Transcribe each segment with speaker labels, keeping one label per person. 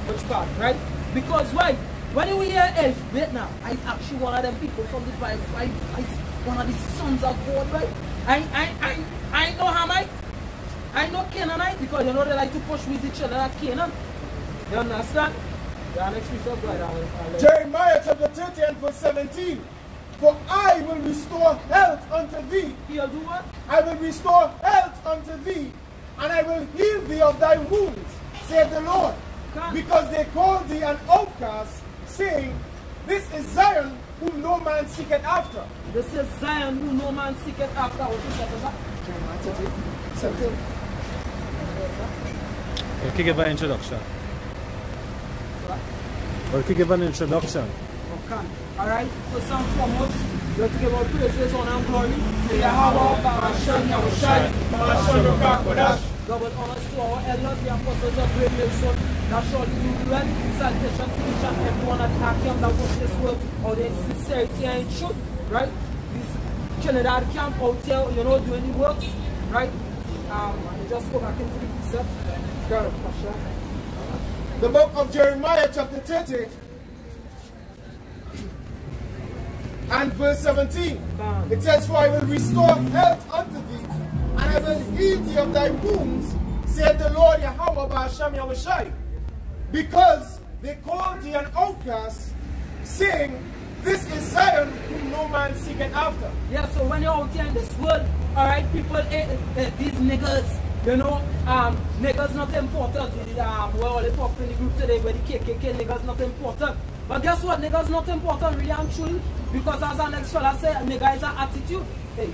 Speaker 1: Which part, right? Because why? When you hear Elf Vietnam, I actually one of them people from the Bible. I one of the sons of God, right? I know Hamite. I know Canaanite because you know they like to push with each other at Canaan. You understand? The next piece of God.
Speaker 2: Jeremiah chapter 30 and verse 17. For I will restore health unto thee.
Speaker 1: He'll do what?
Speaker 2: I will restore health unto thee, and I will heal thee of thy wounds, saith the Lord. Because they called thee an outcast, saying, This is Zion, whom no man seeketh after.
Speaker 1: This is Zion, whom no man seeketh after. What is that? Jeremiah 30, 17.
Speaker 3: Okay, give an introduction. Okay, give an introduction.
Speaker 1: Okay. Alright, first and foremost, we have to give our praises, honor, and glory to Yahweh, Barasham, Yahushai, Barasham, Kodash. Double honors to our elders, the apostles of great nation, that surely do well. Salutation to each and everyone at our camp that works this work, out there in sincerity and in truth, right? This Trinidad camp out here, you know, doing the work, right? And just go back into the precepts. Go, Pasha.
Speaker 2: The book of Jeremiah, chapter 30. And verse 17, it says, For I will restore health unto thee, and I will heal thee of thy wounds, said the Lord Yahweh Ba'ashem Yahushai. Because they called thee an outcast, saying, This is Zion, whom no man seeketh after.
Speaker 1: Yeah, so when you're out here in this world, alright, people, these niggas, you know, niggas not important. We're all pop in the group today where the KKK niggas not important. But guess what? Niggas not important really and truly. Because as our next fella said, nigga is an attitude. Hey.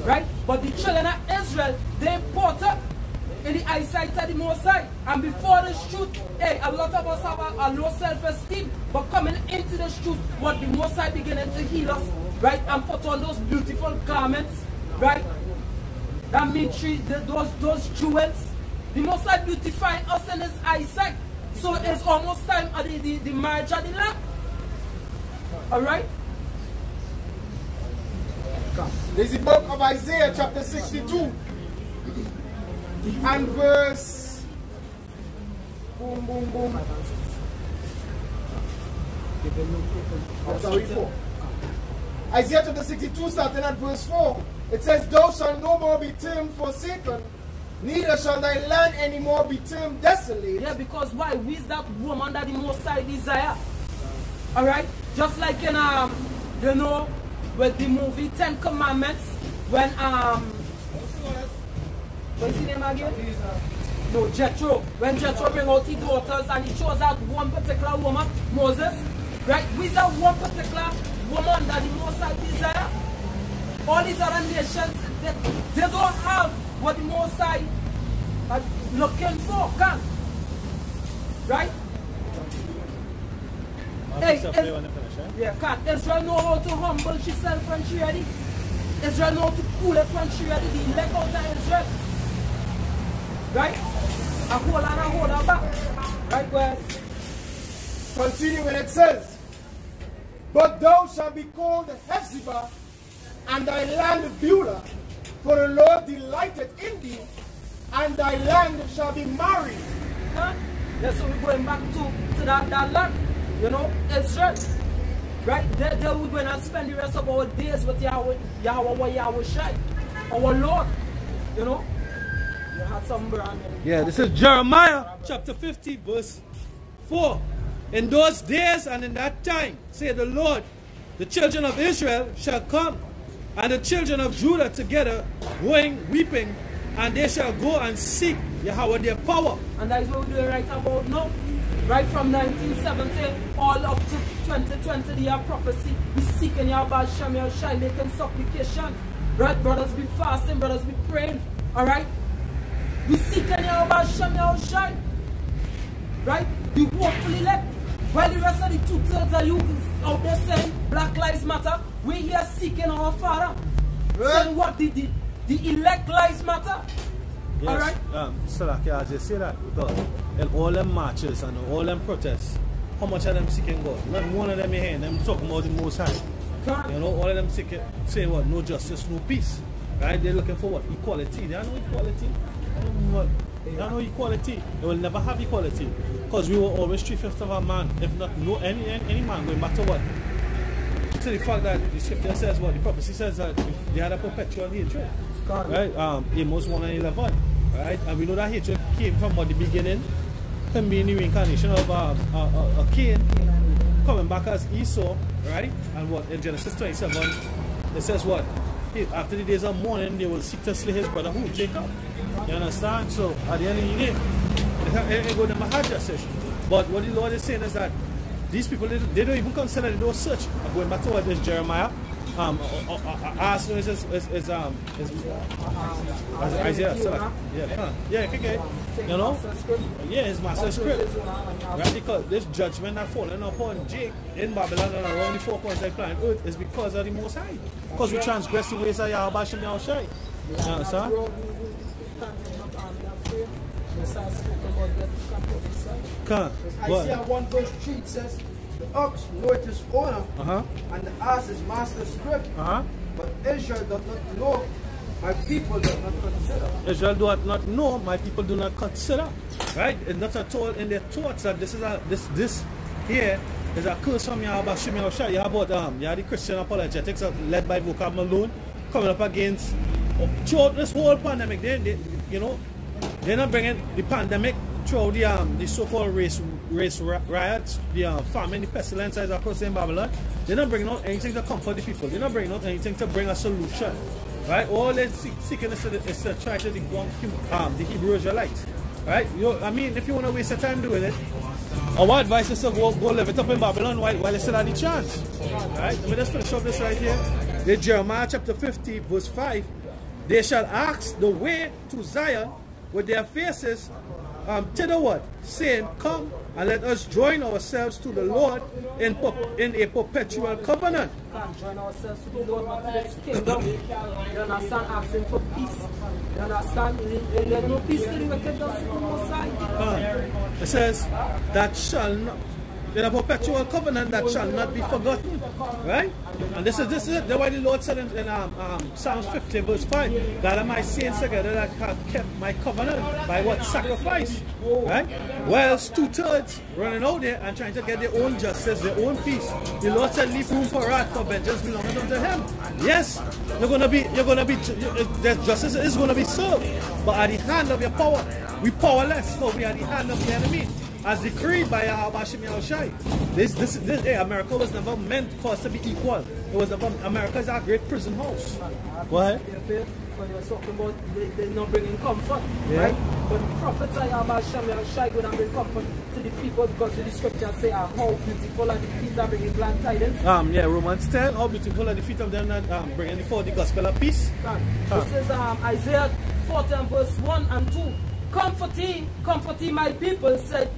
Speaker 1: Right? But the children of Israel, they important in the eyesight of the Most High. And before the truth, hey, a lot of us have a low self-esteem. But coming into the truth, what the Most High beginning to heal us, right? And put on those beautiful garments, right? That military, those jewels. The Most High beautifying us in His eyesight. So it's almost time of the marriage of the Lamb. Alright?
Speaker 2: This is the book of Isaiah chapter 62 and verse boom boom boom. Sorry, 4. Isaiah chapter 62 starting at verse 4. It says, Thou shalt no more be termed forsaken, neither shall thy land anymore be termed desolate.
Speaker 1: Yeah, because why? We is that woman that the Most High desire. Alright? Just like in you know, with the movie 10 Commandments, when what's his name again? No, Jethro. When Jethro bring out his daughters and he chose out one particular woman, Moses, right? We that one particular woman that the Most High desire. All these other nations, they don't have what the Most High are looking for, can? Right? Hey, yeah, can Israel know how to humble herself when she ready? Israel know how to cool it when she ready. The elect out of Israel. Right? A hold her back. Right, where?
Speaker 2: Continuing, it says, But thou shalt be called Hephzibah, and thy land Beulah, for the Lord delighteth in thee, and thy land shall be married.
Speaker 1: Huh? Yeah, so we're going back to that land. You know, Israel, right? There we're going to spend the rest of our days with Yahweh Shai, our Lord. You know, you had some brand.
Speaker 3: Yeah, this is Jeremiah chapter 50, verse 4. In those days and in that time, say the Lord, the children of Israel shall come, and the children of Judah together, going, weeping, and they shall go and seek Yahweh their power.
Speaker 1: And that is what we're doing right about now. Right from 1970 all up to 2020, the year prophecy, we seeking Yahweh Shai, making supplication. Right, brothers, be fasting, brothers, be praying. Alright? We seeking Yahweh Shai. Right? We hopefully elect. While the rest of the 2/3 of you out there saying Black Lives Matter, we here seeking our Father. Right. Saying what? The elect lives matter.
Speaker 3: Yes.
Speaker 1: Alright?
Speaker 3: So like I just say that because in all them marches and all them protests, how much of them seeking God? Not one of them here, them talking about the Most High. You know, all of them saying what? No justice, no peace. Right? They're looking for what? Equality. They don't know equality. They have no equality. They will never have equality. Because we were always 3/5 of a man. If not no any man, going back to what? To the fact that the scripture says what? The prophecy says that they had a perpetual hatred. Right? Amos 1 and 11. Right? And we know that hatred came from what, the beginning. Him being the reincarnation of a Cain, coming back as Esau, right? And what in Genesis 27 it says what? After the days of mourning, they will seek to slay his brother who? Jacob. You understand? So at the end of the day, they go to justice. But what the Lord is saying is that these people, they don't even consider it, they don't search. Going back to what is Jeremiah, Arsenal is Isaiah. So, yeah, okay. You know? Yeah, his master script. Right? Because this judgment that fallen upon Jake in Babylon and around the 4 points of planet Earth is because of the Most High. Because we transgress the ways of Yahweh Shem Yahushai. You understand?
Speaker 4: Isaiah 1 verse 3 says, the ox knoweth his owner, and the ass his master's script. But Israel does not know, my people do not consider.
Speaker 3: Israel do not know, my people do not consider. Right? It's not at all in their thoughts that this is this here is a curse from Yahweh Shem Yahushai. You have the Christian apologetics led by Vocab Malone coming up against throughout this whole pandemic. They're not bringing the pandemic throughout the so-called race riots, the famine, the pestilence across in Babylon. They're not bringing out anything to comfort the people. They're not bringing out anything to bring a solution. Right? All they're seeking is to try to debunk the Hebrew Israelites. Right? I mean, if you want to waste your time doing it, our advice is to go live it up in Babylon while they still have the chance. Right? Let me just finish up this right here. In Jeremiah chapter 50, verse 5, they shall ask the way to Zion with their faces to the what? Saying, come and let us join ourselves to the Lord in a perpetual covenant.
Speaker 1: Join ourselves to the Lord, not to this kingdom. You understand? Asking for peace. You understand? There's no peace to the wicked, just the Most High.
Speaker 3: It says, that shall not, in a perpetual covenant that shall not be forgotten. Right? And this is it. That's why the Lord said in Psalms 50 verse 5, that am I saints together that have kept my covenant by what? Sacrifice. Right? Whilst 2/3 running out there and trying to get their own justice, their own peace. The Lord said, leave room for wrath, for vengeance belonging unto him. Yes, the justice is gonna be served. But at the hand of your power, we powerless, but we are at the hand of the enemy. As decreed by Yahweh Shem Yahushai. America was never meant for us to be equal. It was never, America is our great prison house. Go ahead.
Speaker 1: When you're talking about they're not bringing comfort, right? But the prophets of Yahweh Shem Yahushai going to bring comfort to the people because the scriptures say how beautiful are the feet that bring glad tidings.
Speaker 3: Romans 10, how beautiful are the feet of them that bringing forth the gospel of peace.
Speaker 1: This is Isaiah 40 and verse 1 and 2. Comfort ye my people, said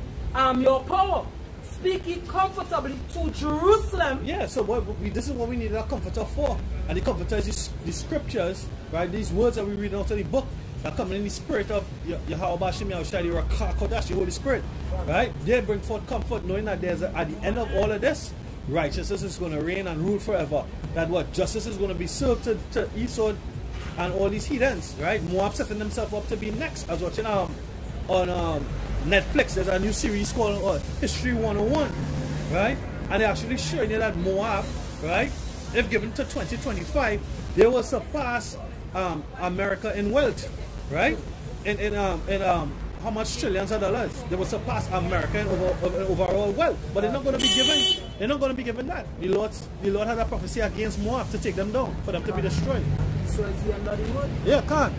Speaker 1: your power. Speak it comfortably to Jerusalem.
Speaker 3: Yeah, so this is what we need a comforter for. And the comforter is the scriptures, right? These words that we read out of the book that come in the spirit of Yahweh Shem Yahushai, the Rakah Kodash, the Holy Spirit. Right? They bring forth comfort knowing that there's at the end of all of this, righteousness is going to reign and rule forever. That what? Justice is going to be served to Esau and all these heathens. Right? Moab setting themselves up to be next. I was watching on Netflix, there's a new series called History 101, right? And they're actually showing you that Moab, right, if given to 2025, they will surpass America in wealth, right? In how much trillions of dollars they will surpass America in overall wealth. But they're not going to be given. They're not going to be given that. The Lord had a prophecy against Moab to take them down, for them to be destroyed.
Speaker 1: So it's the end of the word.
Speaker 3: Yeah, can't.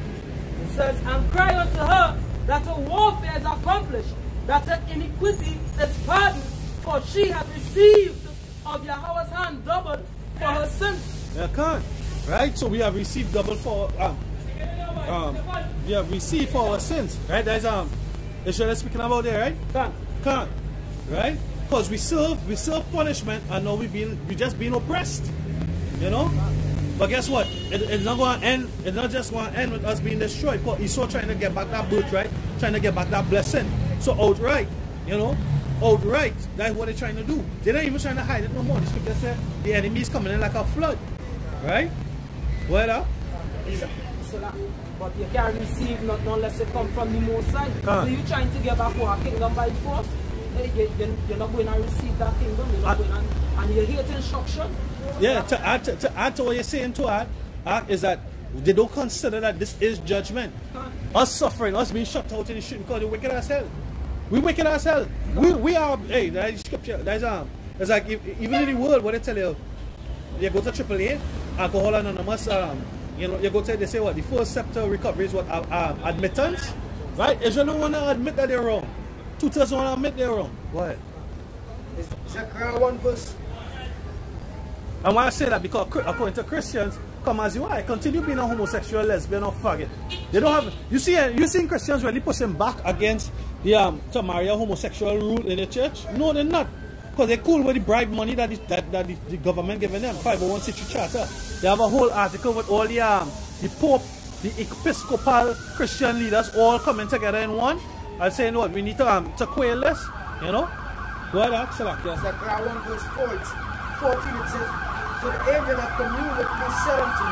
Speaker 1: It says, and cry unto her that her warfare is accomplished, that her iniquity is pardoned, for she has received of Yahweh's hand double for her sins.
Speaker 3: Yeah, can't. Right? So we have received double for we have received for our sins. Right? That's Israel is speaking about there, right? Can't. Right? Because we serve punishment and now we just being oppressed. You know? But guess what? It's not going to end. It's not just going to end with us being destroyed. Because Esau trying to get back that birthright, trying to get back that blessing. So outright, outright, that's what they're trying to do. They're not even trying to hide it no more. The scripture said the enemy is coming in like a flood. Right? What up?
Speaker 1: Jerusalem. But you can't receive nothing unless it come from the Most High. So you trying to get back our kingdom by force, you're not going to receive that kingdom. You're not going to, and you hate instruction.
Speaker 3: Yeah, to add to what you're saying to add is that they don't consider that this is judgment. Us suffering, us being shut out in the street because we're wicked as hell. We wicked as hell. We are, hey, that is scripture. That is, it's like, even in the world, what they tell you, you go to AAA, Alcohol Anonymous, you know, you go to, they say what, the first step to recovery is what, admittance, right? Israel don't want to admit that they're wrong. Two-thirds want to admit they're wrong. Go ahead.
Speaker 4: Zechariah 1 verse.
Speaker 3: And why I say that, because according to Christians, come as you are, continue being a homosexual, lesbian, or faggot. They don't have, you see Christians really pushing back against the to marry a homosexual rule in the church? No, they're not. Because they're cool with the bribe money that the government giving them. 501c3 charter. They have a whole article with all the Pope, the Episcopal Christian leaders all coming together in one and saying what we need to quail this, you know? Go ahead, Axel.
Speaker 4: Zechariah 1 verse 14 it says, so the angel that communed with me said unto me,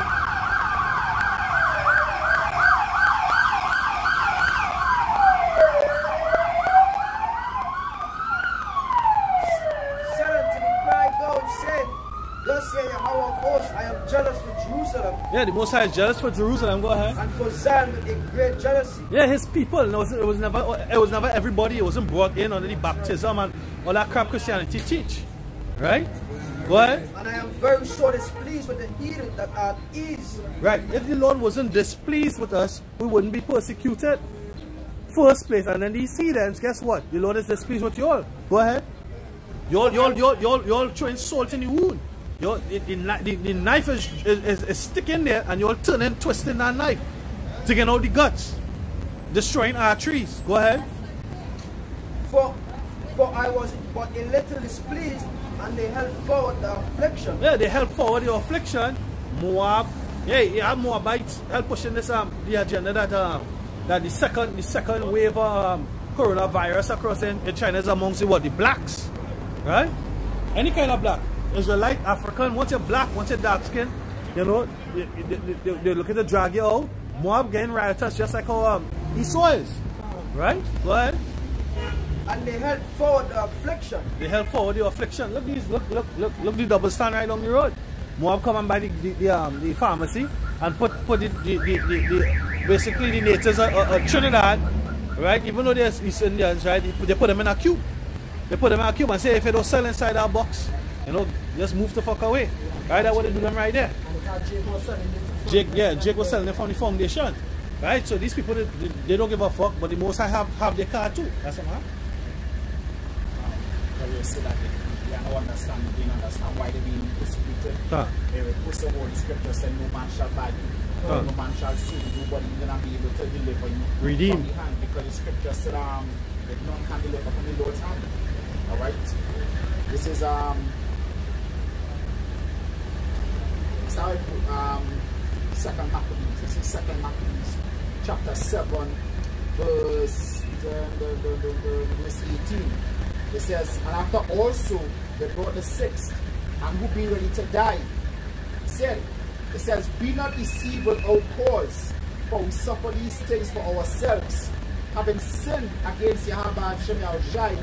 Speaker 4: thus saith Yahweh of hosts, I am jealous for Jerusalem.
Speaker 3: Yeah, the Most High is jealous for Jerusalem. Go ahead.
Speaker 4: And for Zion with a great jealousy.
Speaker 3: Yeah, his people. No, it was never everybody. It wasn't brought in under the baptism and all that crap Christianity teach. Right? Go ahead.
Speaker 4: And I am very sure displeased with the heathen that are at ease.
Speaker 3: Right. If the Lord wasn't displeased with us, we wouldn't be persecuted. First place. And then these heathens, guess what? The Lord is displeased with you all. Go ahead. You all throwing salt in the wound. The knife is sticking there and you're turning, twisting that knife, taking out the guts, destroying arteries. Go ahead.
Speaker 4: For I was but a little displeased, and they held forward the affliction.
Speaker 3: Yeah, they held forward the affliction. Moab, yeah, Moabites help pushing this the agenda that the second wave of coronavirus across in China is amongst the blacks, right? Any kind of black. Israelite, African, once you're black, once you're dark skin, you know, they're looking to drag you out. Moab getting riotous just like how Esau is. Right? Go ahead.
Speaker 4: And they held forward the affliction. They held
Speaker 3: forward the affliction. Look the double stand right on the road. Moab come and buy the pharmacy and put basically the natives of Trinidad, right? Even though they're East Indians, right? They put them in a cube. They put them in a cube and say if they don't sell inside our box, you know, just move the fuck away. Right? That's what they do them right there. Jake was selling them from the foundation. Right? So these people, they don't give a fuck, but the most I have their car too. That's what I'm
Speaker 2: you say that they don't understand why they're being persecuted. First of all, the scripture said no man shall buy you, no man shall save you, but you're going to be able to deliver you
Speaker 3: redeem
Speaker 2: from the hand, because the scripture said that none can deliver from the Lord's hand. Alright? This is Second Maccabees. This is Second Maccabees, chapter 7, verse 18. It says, and after also they brought the sixth, and who be ready to die. It says, be not deceived without cause, for we suffer these things for ourselves, having sinned against Yahweh and Shem Yahushai,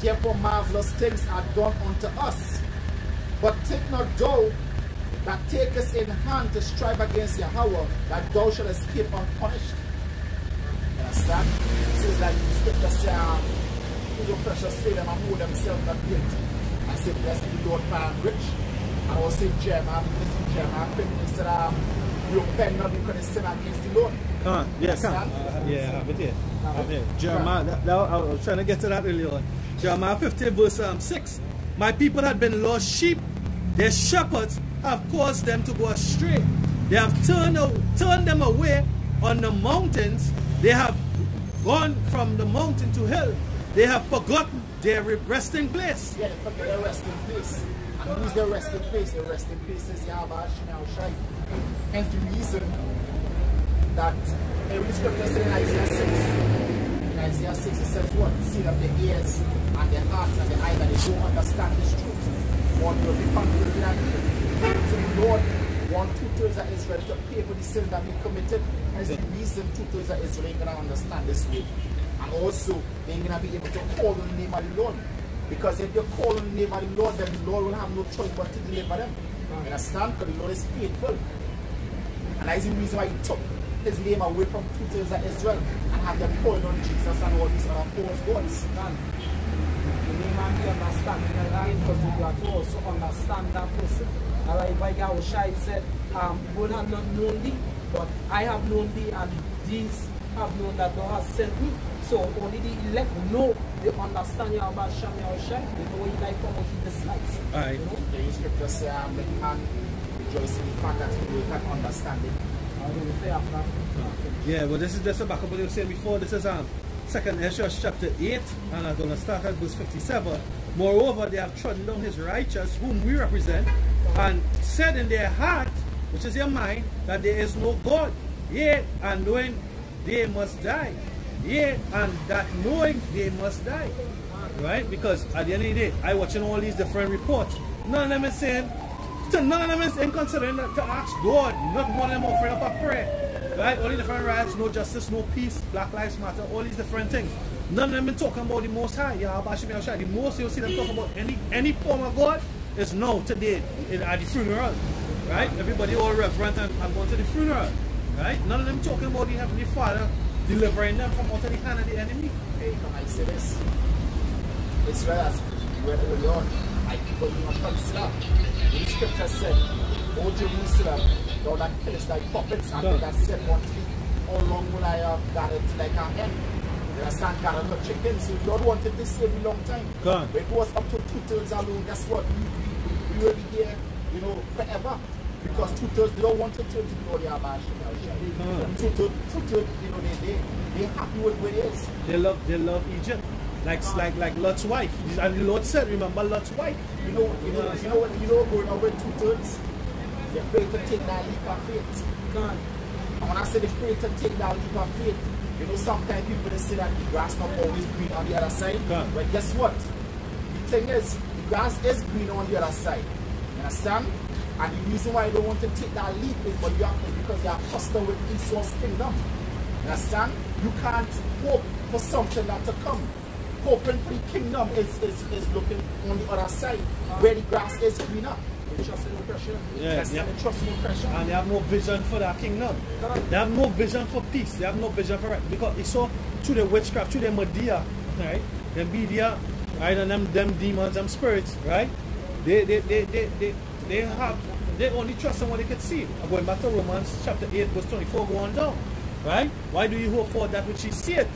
Speaker 2: therefore marvelous things are done unto us. But take not thou that takest in hand to strive against Yahweh, that thou shalt escape unpunished. You understand? It says like the scripture says, your precious faith and hold themselves not guilty. I say, blessed be the Lord, far and rich. And also Jeremiah, I think he said, you offend not because you sin against the Lord.
Speaker 3: Yeah, I have it here. Jeremiah, I was trying to get to that earlier on. Jeremiah 50 verse 6. My people had been lost sheep. Their shepherds have caused them to go astray. They have turned them away on the mountains. They have gone from the mountain to hill. They have forgotten their resting place.
Speaker 2: Yeah, they forget their resting place. And who's their resting place? Their resting place is Yahweh Shai. Hence the reason that every scripture says in Isaiah 6. In Isaiah 6 it says what? Seal up their ears and their hearts and their eyes, that they don't understand this truth. Lord will be confused in that. So the Lord, want 2/3 of Israel to pay for the sins that we committed. That's the reason 2/3 of Israel ain't going to understand this way. And also, they ain't going to be able to call on the name of the Lord. Because if they call on the name of the Lord, then the Lord will have no choice but to deliver them. You understand? Because the Lord is faithful. And that is the reason why he took his name away from 2/3 of Israel and have them calling on Jesus and all these other false gods.
Speaker 1: You may be understanding the line, because you got to also understand that person. Like by Yahushua said, people have not known thee, but I have known thee, and these have known that thou hast sent me. So only the elect know, they understand Yahushua, they know what he likes and what he dislikes.
Speaker 3: Alright.
Speaker 1: You know?
Speaker 2: The scripture says, let the man rejoice in the fact that he can understand it.
Speaker 3: Yeah, well, this is just a back up what you were saying before. This is 2nd Ezra chapter 8, and I'm going to start at verse 57. Moreover, they have trodden down his righteous, whom we represent, and said in their heart, which is your mind, that there is no God. Yea, and knowing they must die. Yea, and that knowing they must die. Right? Because at the end of the day, I watching all these different reports. None of them is saying, none of them is considering to ask God. Not one of them offering up a prayer. Right? All these different rights, no justice, no peace, Black Lives Matter, all these different things. None of them been talking about the Most High. The most you'll see them talk about any form of God is now today at the funeral. Right? Everybody all reverent and going to the funeral. Right? None of them talking about the Heavenly Father delivering them from out of the hand of the enemy.
Speaker 2: Hey, can I say this? Israel has read early on, my people do not consider. The scripture said, O Jerusalem, thou that killest thy prophets, and thou that said unto thee, how long will I have gathered till I can end? You understand, gathered the chickens. So God wanted to save a long time.
Speaker 3: God.
Speaker 2: But it was up to 2/3 alone. Guess what? We will be here, you know, forever. Because 2/3 they don't want to turn to the Lord Yahweh. 2/3, you know, they happy with where it is.
Speaker 3: They love Egypt. Like Lot's wife. And the Lord said, remember Lot's wife.
Speaker 2: You know going on with 2/3? They're afraid to take that leap of faith. And when I say they're afraid to take that leap of faith, you know, sometimes people they say that the grass not always green on the other side. But guess what? The thing is, the grass is green on the other side. You understand? And the reason why you don't want to take that leap is because you are hostile with Esau's kingdom. You understand? You can't hope for something that to come. Hoping for the kingdom is looking on the other side, where the grass is greener. Trust in oppression.
Speaker 3: Yes, yeah.
Speaker 2: Trust in oppression.
Speaker 3: And they have no vision for that kingdom. They have no vision for peace. They have no vision for right. Because it's so through the witchcraft, through the media, right? The media, right? And them demons, them spirits, right? They only trust in what they can see. I'm going back to Romans chapter 8, verse 24, go on down. Right? Why do you hope for that which you see it?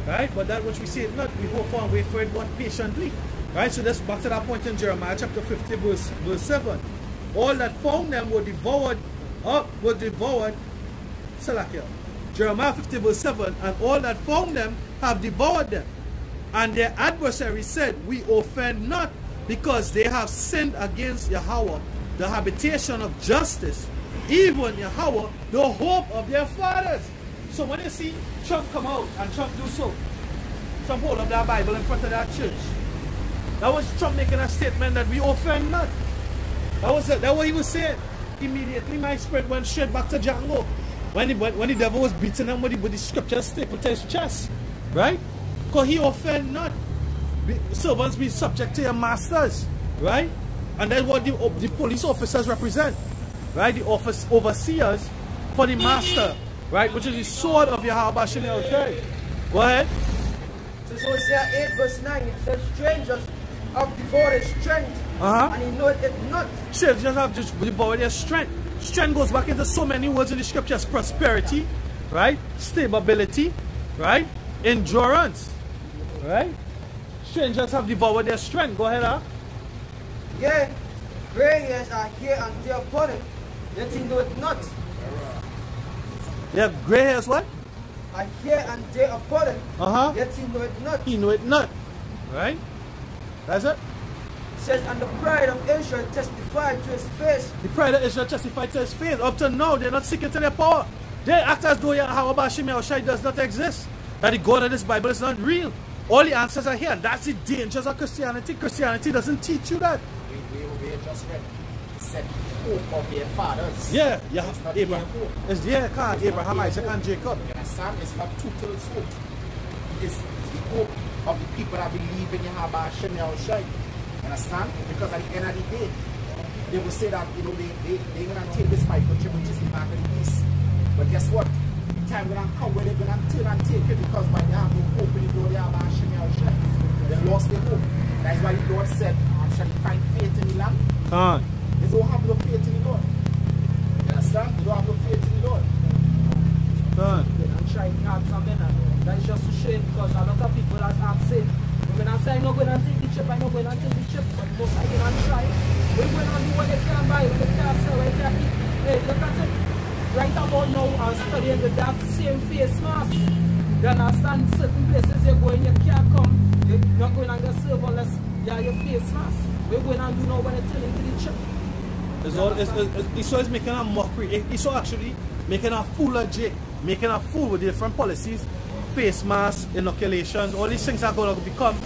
Speaker 3: Right? But that which we see it not, we hope for and wait for it but patiently. Right? So that's back to that point in Jeremiah chapter 50, verse 7. All that found them were devoured Salakia. Jeremiah 50, verse 7, and all that found them have devoured them. And their adversaries said, we offend not, because they have sinned against Yahweh, the habitation of justice, even Yahweh, the hope of their fathers. So when you see Trump come out and Trump do so, Trump hold up that Bible in front of that church. That was Trump making a statement that we offend not. That was what he was saying. Immediately my spirit went straight back to Django. When the devil was beating him with the scripture stapled to his chest. Right? Because he offend not. Servants be subject to your masters. Right? And that's what the police officers represent. Right? The office overseers for the master. Right? Which is the sword of Yahweh Shem. Okay. Go ahead.
Speaker 4: So Hosea 8 verse 9, it says, strangers have devoured strength, and he knoweth it not.
Speaker 3: Strangers have just devoured their strength. Strength goes back into so many words in the scriptures. Prosperity, right? Stability, right? Endurance, right? Strangers have devoured their strength. Go ahead, huh?
Speaker 4: Yea, grey hairs are here and there upon it, yet he knoweth not.
Speaker 3: Yeah, grey hairs what?
Speaker 4: Are here and there upon it, yet he knoweth not.
Speaker 3: He knoweth not. Right? That's it.
Speaker 4: It says, and the pride of Israel testified to his face.
Speaker 3: The pride of Israel testified to his face. Up to now, they're not seeking to their power. They act as though Yahweh Shem does not exist. That the God of this Bible is not real. All the answers are here. And that's the dangers of Christianity. Christianity doesn't teach you that.
Speaker 2: We just read said hope of their fathers.
Speaker 3: Yeah, yeah.
Speaker 2: It's not
Speaker 3: Abraham.
Speaker 2: their hope.
Speaker 3: It's their kind. Abraham, Isaac, and Jacob.
Speaker 2: You understand? It's not two-thirds hope. It's the hope of the people that believe in Yahweh Hashem Yahushai. Understand? Because at the end of the day, they will say that, you know, they're going to take this microchip which is the mark of the beast. But guess what? The time going to come where they're going to turn and take it because by they have no hope in the Lord Yahweh Hashem Yahushai. They lost their hope. That is why the Lord said, shall you find faith in the land? They don't have no faith in the Lord. You understand? They don't have no faith in the Lord.
Speaker 1: And try to add some men. That's just a shame because a lot of people are saying, when I say I'm not going to take the chip, I'm not going to take the chip, but most I can try. We're going to do what they can buy, what they can sell, what they can eat. Hey, look at it. Right about now, I'm studying with that same face mask. You understand? Certain places you're going, you can't come. You're not going to get served unless you have your face mask. We're going to do now when they turn into the chip.
Speaker 3: Esau is making a mockery. Esau actually making a fool of Jake, making a fool with different policies, face masks, inoculations, all these things are going to become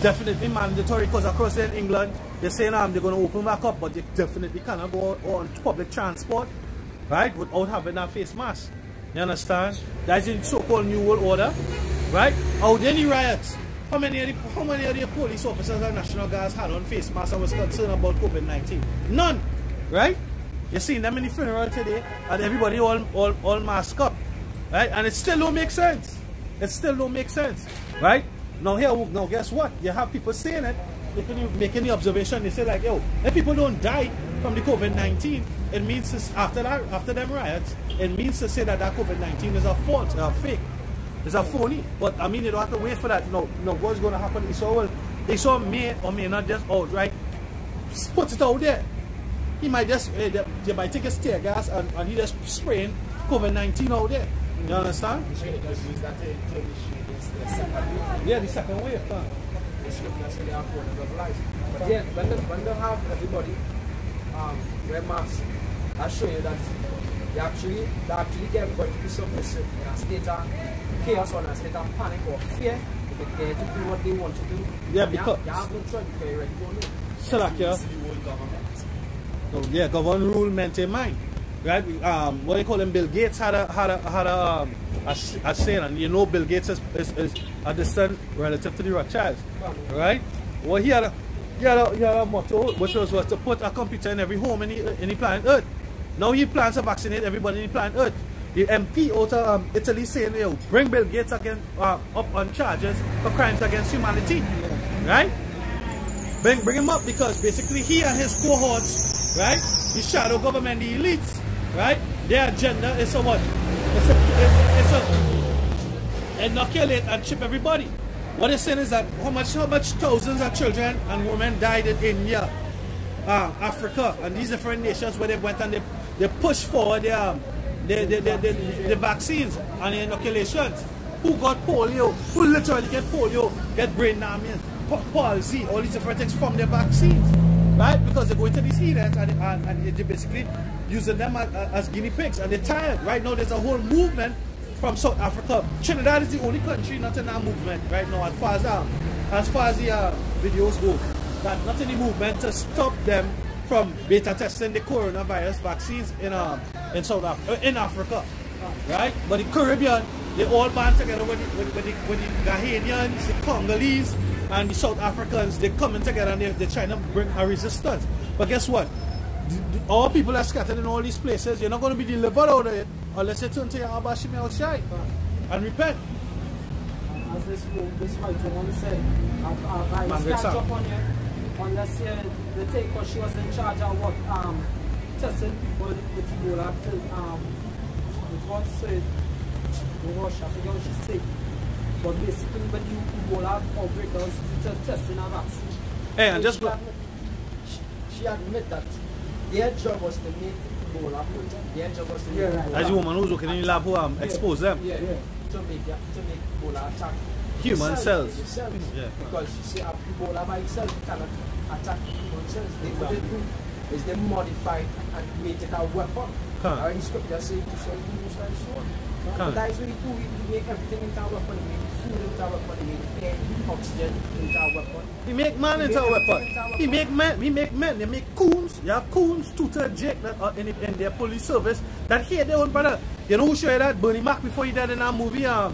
Speaker 3: definitely mandatory because across in England, they're saying they're going to open back up, but they definitely cannot go on public transport, right, without having that face mask. You understand? That's in so-called New World Order, right? Out any riots, how many of the police officers and National Guards had on face masks and was concerned about COVID-19? None, right? You're seeing them in the funeral today, and everybody all masked up, right? And it still don't make sense. It still don't make sense, right? Now guess what? You have people saying it, making the observation. They say like, yo, if people don't die from the COVID-19, it means after them riots, it means to say that COVID-19 is a false, a fake, it's a phony. But I mean, you don't have to wait for that. No, what's going to happen? Esau may or may not just outright put it out there. He might just, they might take his tear gas and he just spraying COVID-19 out there. You understand? Yeah, the second wave.
Speaker 1: But yeah, when they have everybody wear masks, I show you that they actually get everybody to be submissive in a state of chaos or in a state of panic or fear. They get to do what they want to do.
Speaker 3: Yeah, because
Speaker 1: you have no choice because you already don't know.
Speaker 3: So like, yeah. So, yeah, government rule maintain mind, right? What they call him, Bill Gates had a saying, and you know Bill Gates is a distant relative to the Rothschilds, right? Well, he had a motto which was to put a computer in every home in the planet Earth. Now he plans to vaccinate everybody in the planet Earth. The MP out of Italy saying, yo, bring Bill Gates again up on charges for crimes against humanity, right? Bring him up because basically he and his cohorts, right, the shadow government, the elites, right, their agenda is a what? It's a inoculate and chip everybody. What they're saying is that how much thousands of children and women died in India, Africa, and these different nations where they went and they pushed forward the vaccines and the inoculations. Who got polio? Who literally get polio, get brain damage, palsy, all these different things from their vaccines, right? Because they're going to these heathens and they're basically using them as guinea pigs, and they're tired. Right now, there's a whole movement from South Africa. Trinidad is the only country not in that movement right now, as far as the videos go. That not in the movement to stop them from beta testing the coronavirus vaccines in South Africa, in Africa, right? But the Caribbean, they all band together with the Ghanaians, the Congolese, and the South Africans. They're coming together and they're trying to bring a resistance. But guess what? All people are scattered in all these places. You're not going to be delivered out of it unless you turn to your Abba Shimei Shai and repent.
Speaker 1: As this white woman said, I catch up on you unless they take because she was in charge of what testing people with Ebola till it was said Russia, I forget what she said. But basically when the Ebola outbreak was testing a vaccine.
Speaker 3: Hey, and just
Speaker 1: she admit that their job was to make Ebola potent. Their job was to make Ebola.
Speaker 3: As the woman who's working in the lab who expose them.
Speaker 1: Yeah. To make Ebola attack
Speaker 3: human cells.
Speaker 1: Yeah. Because you see, Ebola by itself cannot attack human cells. What they do is they modify and make it a weapon. In scripture say to so use and so on. But that is what we do. We make everything into a weapon. We make food into a weapon. We make air, oxygen into a weapon.
Speaker 3: He make man into a weapon. He make men. We make men. They make coons. You have coons, tutor, Jake that are in their police service that hate their own brother. You know who showed you that? Bernie Mac before he died in that movie. I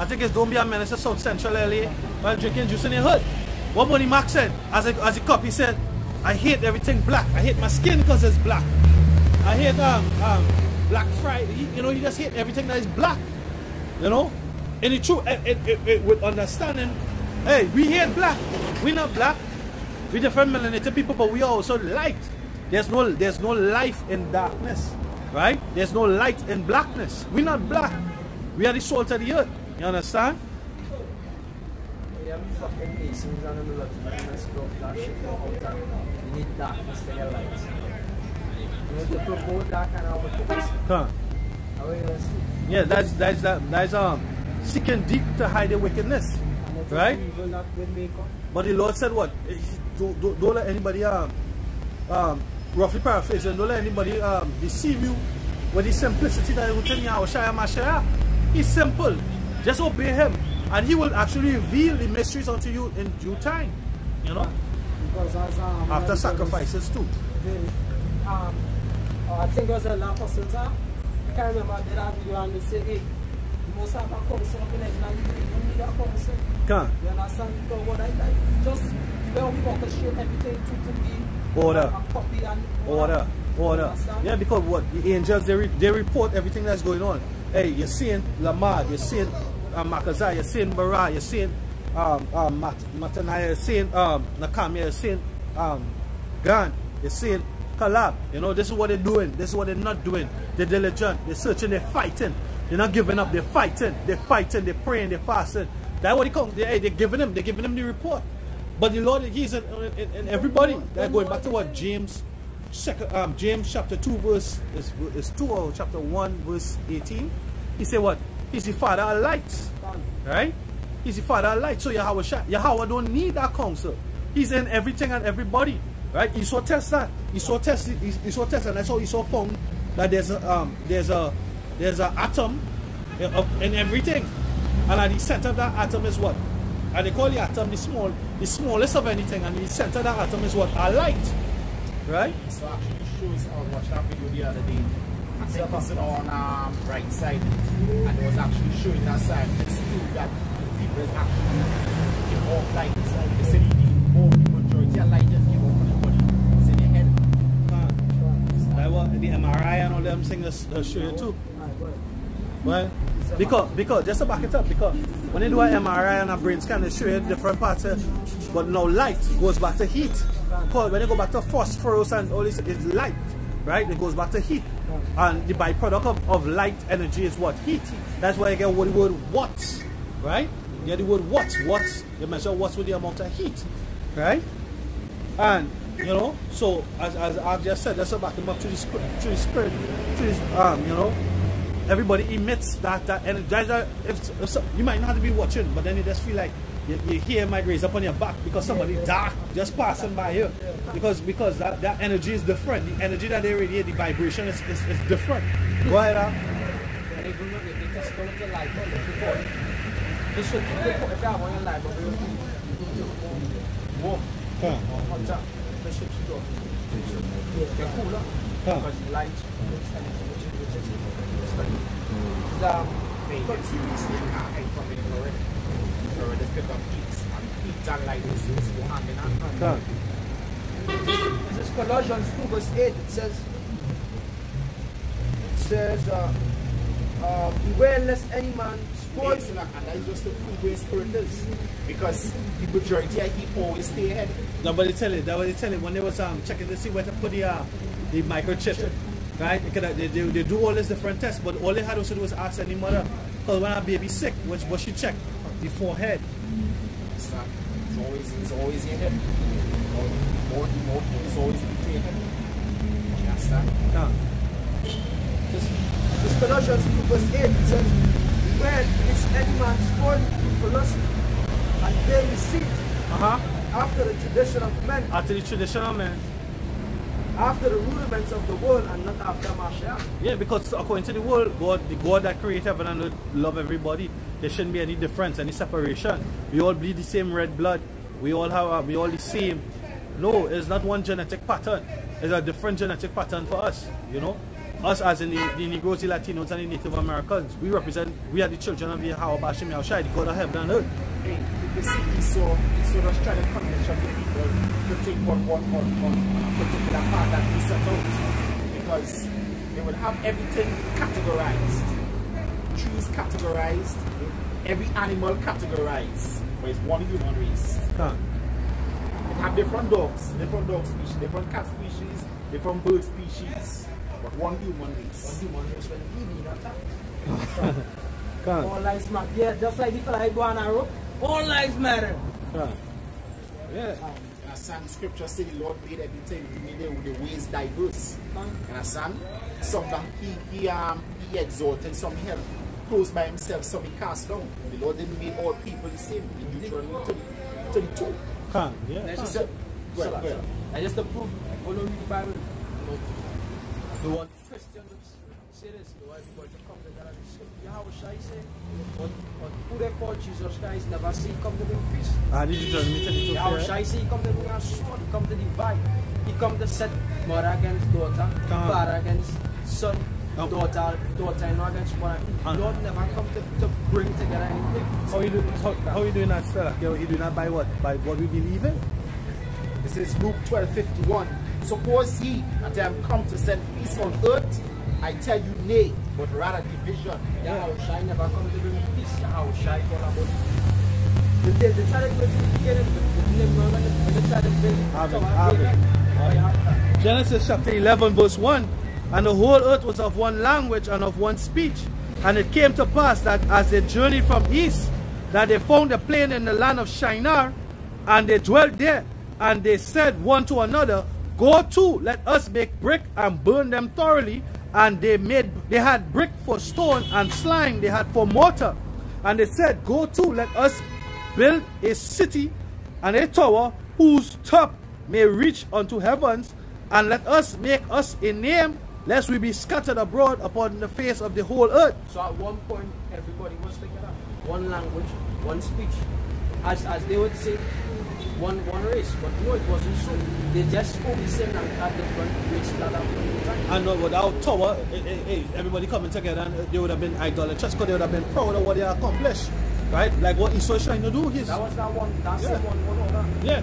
Speaker 3: think it's Don't Be a Menace to South Central LA while drinking juice in the hood. What Bernie Mac said as a cop, he said, I hate everything black. I hate my skin because it's black. I hate Black Friday. You know, he just hate everything that is black. You know? And it's true, with understanding, hey, we hate black. We're not black. We're different melanated people, but we are also light. There's no life in darkness. Right? There's no light in blackness. We're not black. We are the salt of the earth. You understand?
Speaker 1: Yeah, we fucking Masons and the military stuff, that shit all the time. You need darkness to get light. You know, to promote that kind of opportunity.
Speaker 3: Huh.
Speaker 1: How are you going to see?
Speaker 3: Yeah, that's seeking deep to hide the wickedness. Right?
Speaker 1: Evil not with makeup.
Speaker 3: But the Lord said what? Don't let anybody roughly paraphrasing, don't let anybody deceive you with the simplicity that he will tell you, Mashaya. He's simple. Just obey him. And he will actually reveal the mysteries unto you in due time. You know?
Speaker 1: Because as,
Speaker 3: after sacrifices too.
Speaker 1: I think it was a last person. I can't remember, I did that video and they said, hey, you must have a council up in it, and you don't need a council. You understand? Because what I like, just where we orchestrate everything to be
Speaker 3: order.
Speaker 1: A copy and
Speaker 3: order. Yeah, because what? The angels, they report everything that's going on. Hey, you're seeing Lamar, you're seeing Makazai, you're seeing Bara, you're seeing Matanaya, you're seeing Nakam, you're seeing Gan, you're seeing Kalab. You know, this is what they're doing, this is what they're not doing. They're diligent, they're searching, they're fighting. They're not giving up, they're fighting, they're praying, they're fasting. That's what he comes. They're giving them the report. But the Lord, He's in everybody. That's going back to what James chapter 2 verse is 2, or chapter 1 verse 18. He said what? He's the Father of lights. Right? He's the Father of lights. So Yahweh don't need that counsel. He's in everything and everybody. Right? Esau tests that. Esau tests, and that's how Esau found that there's an atom in everything. And at the center of that atom is what? And they call the atom the smallest of anything, and the center of that atom is what? A light. Right?
Speaker 2: So actually shows, I watched that video the other day. I think it's on right side, and it was actually showing that side. It's true that people is actually give off light. They say the majority of light just give off on the body. It's in the head.
Speaker 3: That was the MRI and all them things that show you too. Well, because just to back it up, because when they do an MRI and a brain scan, they show you different parts. But now light goes back to heat. Because when they go back to phosphorus and all this, it's light, right? It goes back to heat. And the byproduct of light energy is what? Heat. That's why you get the word watts, right? You get the word watts. Watts, you measure watts with the amount of heat, right? And, you know, so as I've just said, let's back them up to the spirit, you know, everybody emits that energy. You might not have to be watching, but then you just feel like you hear might raise up on your back because somebody dark just passing by you. Because that energy is different. The energy that they radiate, the vibration is different. Go ahead,
Speaker 1: Even when they just go to light on the report, this would if you have on your light, but we will warm or hot. This would keep up. They're cooler because the light
Speaker 4: This is Colossians 2 verse 8. It says beware lest any man spoil.
Speaker 2: And that is just the prove where spirit is. Because the majority of people always stay ahead.
Speaker 3: Nobody tell it. When they was checking to see where to put the microchip. Right? They do all these different tests, but all they had to do was ask any mother, because when a baby sick, what she check? The forehead.
Speaker 2: It's always your head. More it's always your head. You understand?
Speaker 4: This Colossians 2 verse 8, it says, beware lest any man spoil through philosophy and vain deceit after the tradition of men.
Speaker 3: After the tradition of men.
Speaker 4: after the rudiments of the world and not after Mashiach.
Speaker 3: Yeah, because according to the world, the God that created heaven and earth love everybody. There shouldn't be any difference, any separation. We all bleed the same red blood. We all the same. No, it's not one genetic pattern. It's a different genetic pattern for us. You know, us as in the Negroes, the Latinos, and the Native Americans, we are the children of Yahweh Bashim Yahushai, the God of heaven and earth.
Speaker 2: Hey, you see, Esau was trying to convince the people to take one particular part that he set out, because they would have everything categorized, trees categorized, every animal categorized, but it's one human race. They have different dogs species, different cat species, different bird species, but one human race.
Speaker 1: One human race when he need that. All lives matter. Yeah, just like the fly go on a rope. All lives matter.
Speaker 3: Yeah.
Speaker 2: Some scripture say the Lord made everything, he made the ways diverse. Understand? Some that he exalted, some he held close by himself, some he cast down. The Lord didn't make all people the same. In Deuteronomy 32.
Speaker 1: That's just the proof. When you read the Bible, the one Christian say this, the one going to come to God and say, Yahushua say, who they call Jesus Christ never say come to bring peace. Yahushua say he come to bring a sword, he come to divide. He come to set mother against daughter, father against son, daughter-in-law against mother. Lord never come to bring together anything.
Speaker 3: How are you doing that, sir? You're doing that by what? By what we believe in?
Speaker 2: It says Luke 12:51. Suppose ye that I am come to send peace on earth, I tell you nay, but rather division.
Speaker 1: Yahushua never come to bring peace. Yahushua all about the challenge with the beginning, the
Speaker 3: Genesis chapter 11 verse 1. And the whole earth was of one language and of one speech. And it came to pass that as they journeyed from east, that they found a plain in the land of Shinar, and they dwelt there. And they said one to another, Go to, let us make brick and burn them thoroughly. And they had brick for stone, and slime they had for mortar. And they said, Go to, let us build a city and a tower whose top may reach unto heavens, and let us make us a name, lest we be scattered abroad upon the face of the whole earth.
Speaker 1: So at one point, everybody was together. One language, one speech. As they would say, one race. But no, it wasn't so. They just spoke the same language at different races at that time.
Speaker 3: And without tower, everybody coming together, and they would have been idolatrous, because they would have been proud of what they accomplished. Right? Like what Esau is trying to do.
Speaker 1: That was that one, same one order.
Speaker 3: Yeah,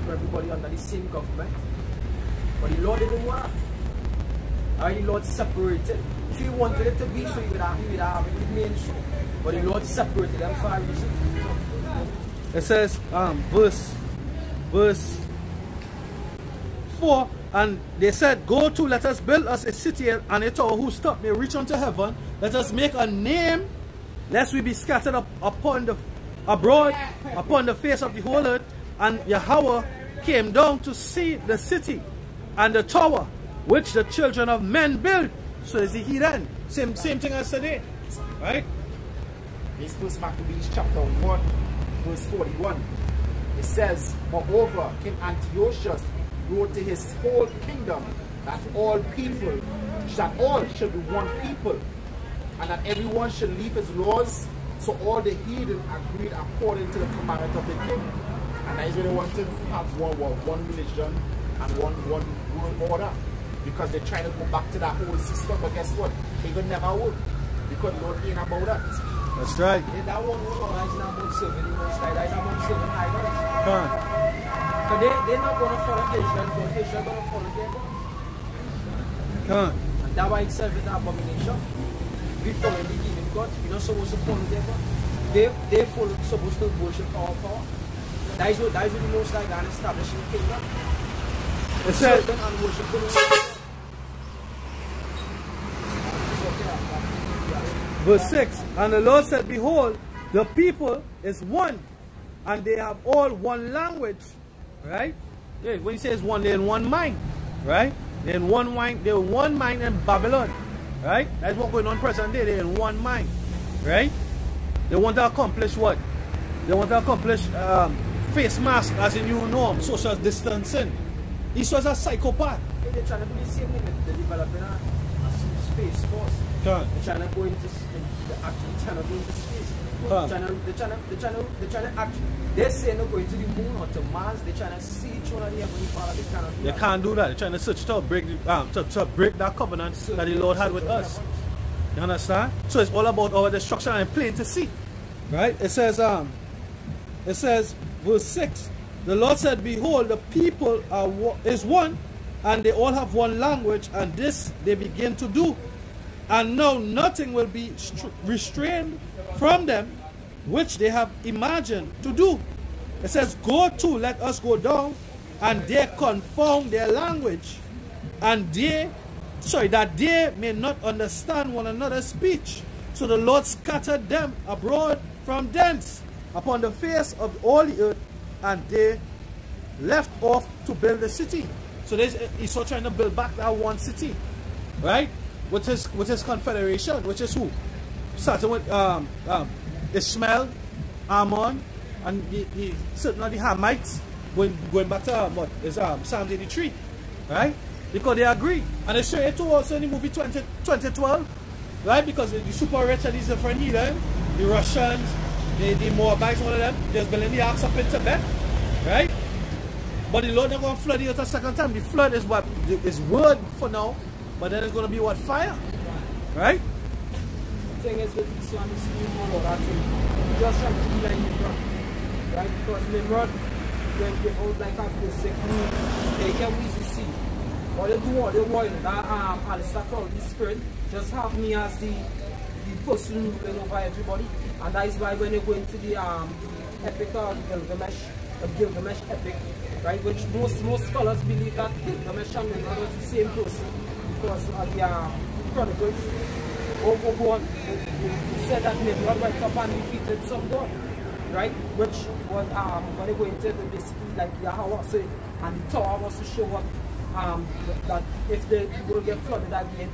Speaker 1: everybody under the same government. But the Lord didn't want. The Lord separated. If he wanted it to be so, he would have it remain so. But the Lord separated them for a reason.
Speaker 3: It says, verse 4, and they said, Go to, let us build us a city and a tower whose top may reach unto heaven. Let us make a name, lest we be scattered abroad upon the face of the whole earth. And Yahweh came down to see the city and the tower which the children of men build. So is he then? Same thing as today. Right?
Speaker 2: This First Maccabees chapter 1, verse 41. It says, Moreover, King Antiochus wrote to his whole kingdom that all should be one people, and that everyone should leave his laws. So all the heathen agreed according to the commandment of the king. And that is why they want to have one religion and one world order. Because they're trying to go back to that old system, but guess what? It will never work. Because Lord ain't about that.
Speaker 3: That's right.
Speaker 1: Yeah, that one is not about serving the Most High, that's about serving idols. But they're not going to follow Israel, but Israel going to follow their God. And that by itself is an abomination. We follow the heathen gods, we're not supposed to follow their God. They're supposed to worship our power. That is what the Most High God established in the kingdom.
Speaker 3: It says,
Speaker 1: and worship the
Speaker 3: verse 6, and the Lord said, Behold, the people is one, and they have all one language. Right? Yeah, when he says one, they're in one mind. Right? They're in one mind. They're in one mind in Babylon. Right? That's what's going on present day. They're in one mind. Right? They want to accomplish what? They want to accomplish face mask as a new norm, social distancing. Esau's a psychopath.
Speaker 4: They're trying to do the same thing. They're developing a space force.
Speaker 3: Come.
Speaker 4: They're trying to go into, they're actually trying to go into space. They're trying to actually, they're saying they're going to the moon or to Mars. They're trying to see each one of the heavenly Father. They
Speaker 3: can't do that. They're trying to search to break that covenant that the Lord had with us. You understand? So it's all about our destruction and plain to see. Right? It says, verse 6, the Lord said, behold, the people is one, and they all have one language, and this they begin to do. And now nothing will be restrained from them, which they have imagined to do. It says, go to, let us go down, and they confound their language, and that they may not understand one another's speech. So the Lord scattered them abroad from thence upon the face of all the earth, and they left off to build the city. So he's still trying to build back that one city, right? With his confederation, which is who? Starting with Ishmael, Ammon, and certainly the Hamites, going back to what is Psalm 83, right? Because they agree. And they show it too also in the movie 2012, right? Because the super rich and these different heathen, the Russians, the Moabites, all of them, just building the arks up in Tibet, right? But the Lord never going to flood the earth a second time. The flood is what is word for now, but then it's going to be what? Fire, right?
Speaker 1: The thing is with this one, this new model, I think, just trying to be like Nimrod, right? Because Nimrod, when they hold like a basic rule, they can easily see. What they do, what they want, that Alistair Crowley's spirit, just have me as the person ruling over everybody. And that is why when you go into the epic of Gilgamesh epic, right, which most scholars believe that Gilgamesh and Nimrod was the same person, because the chronicles go on, it said that Nimrod went up and defeated some god, right, which was when they go into the basically like Yahweh, so, and the tower was to show up that if they will get flooded again,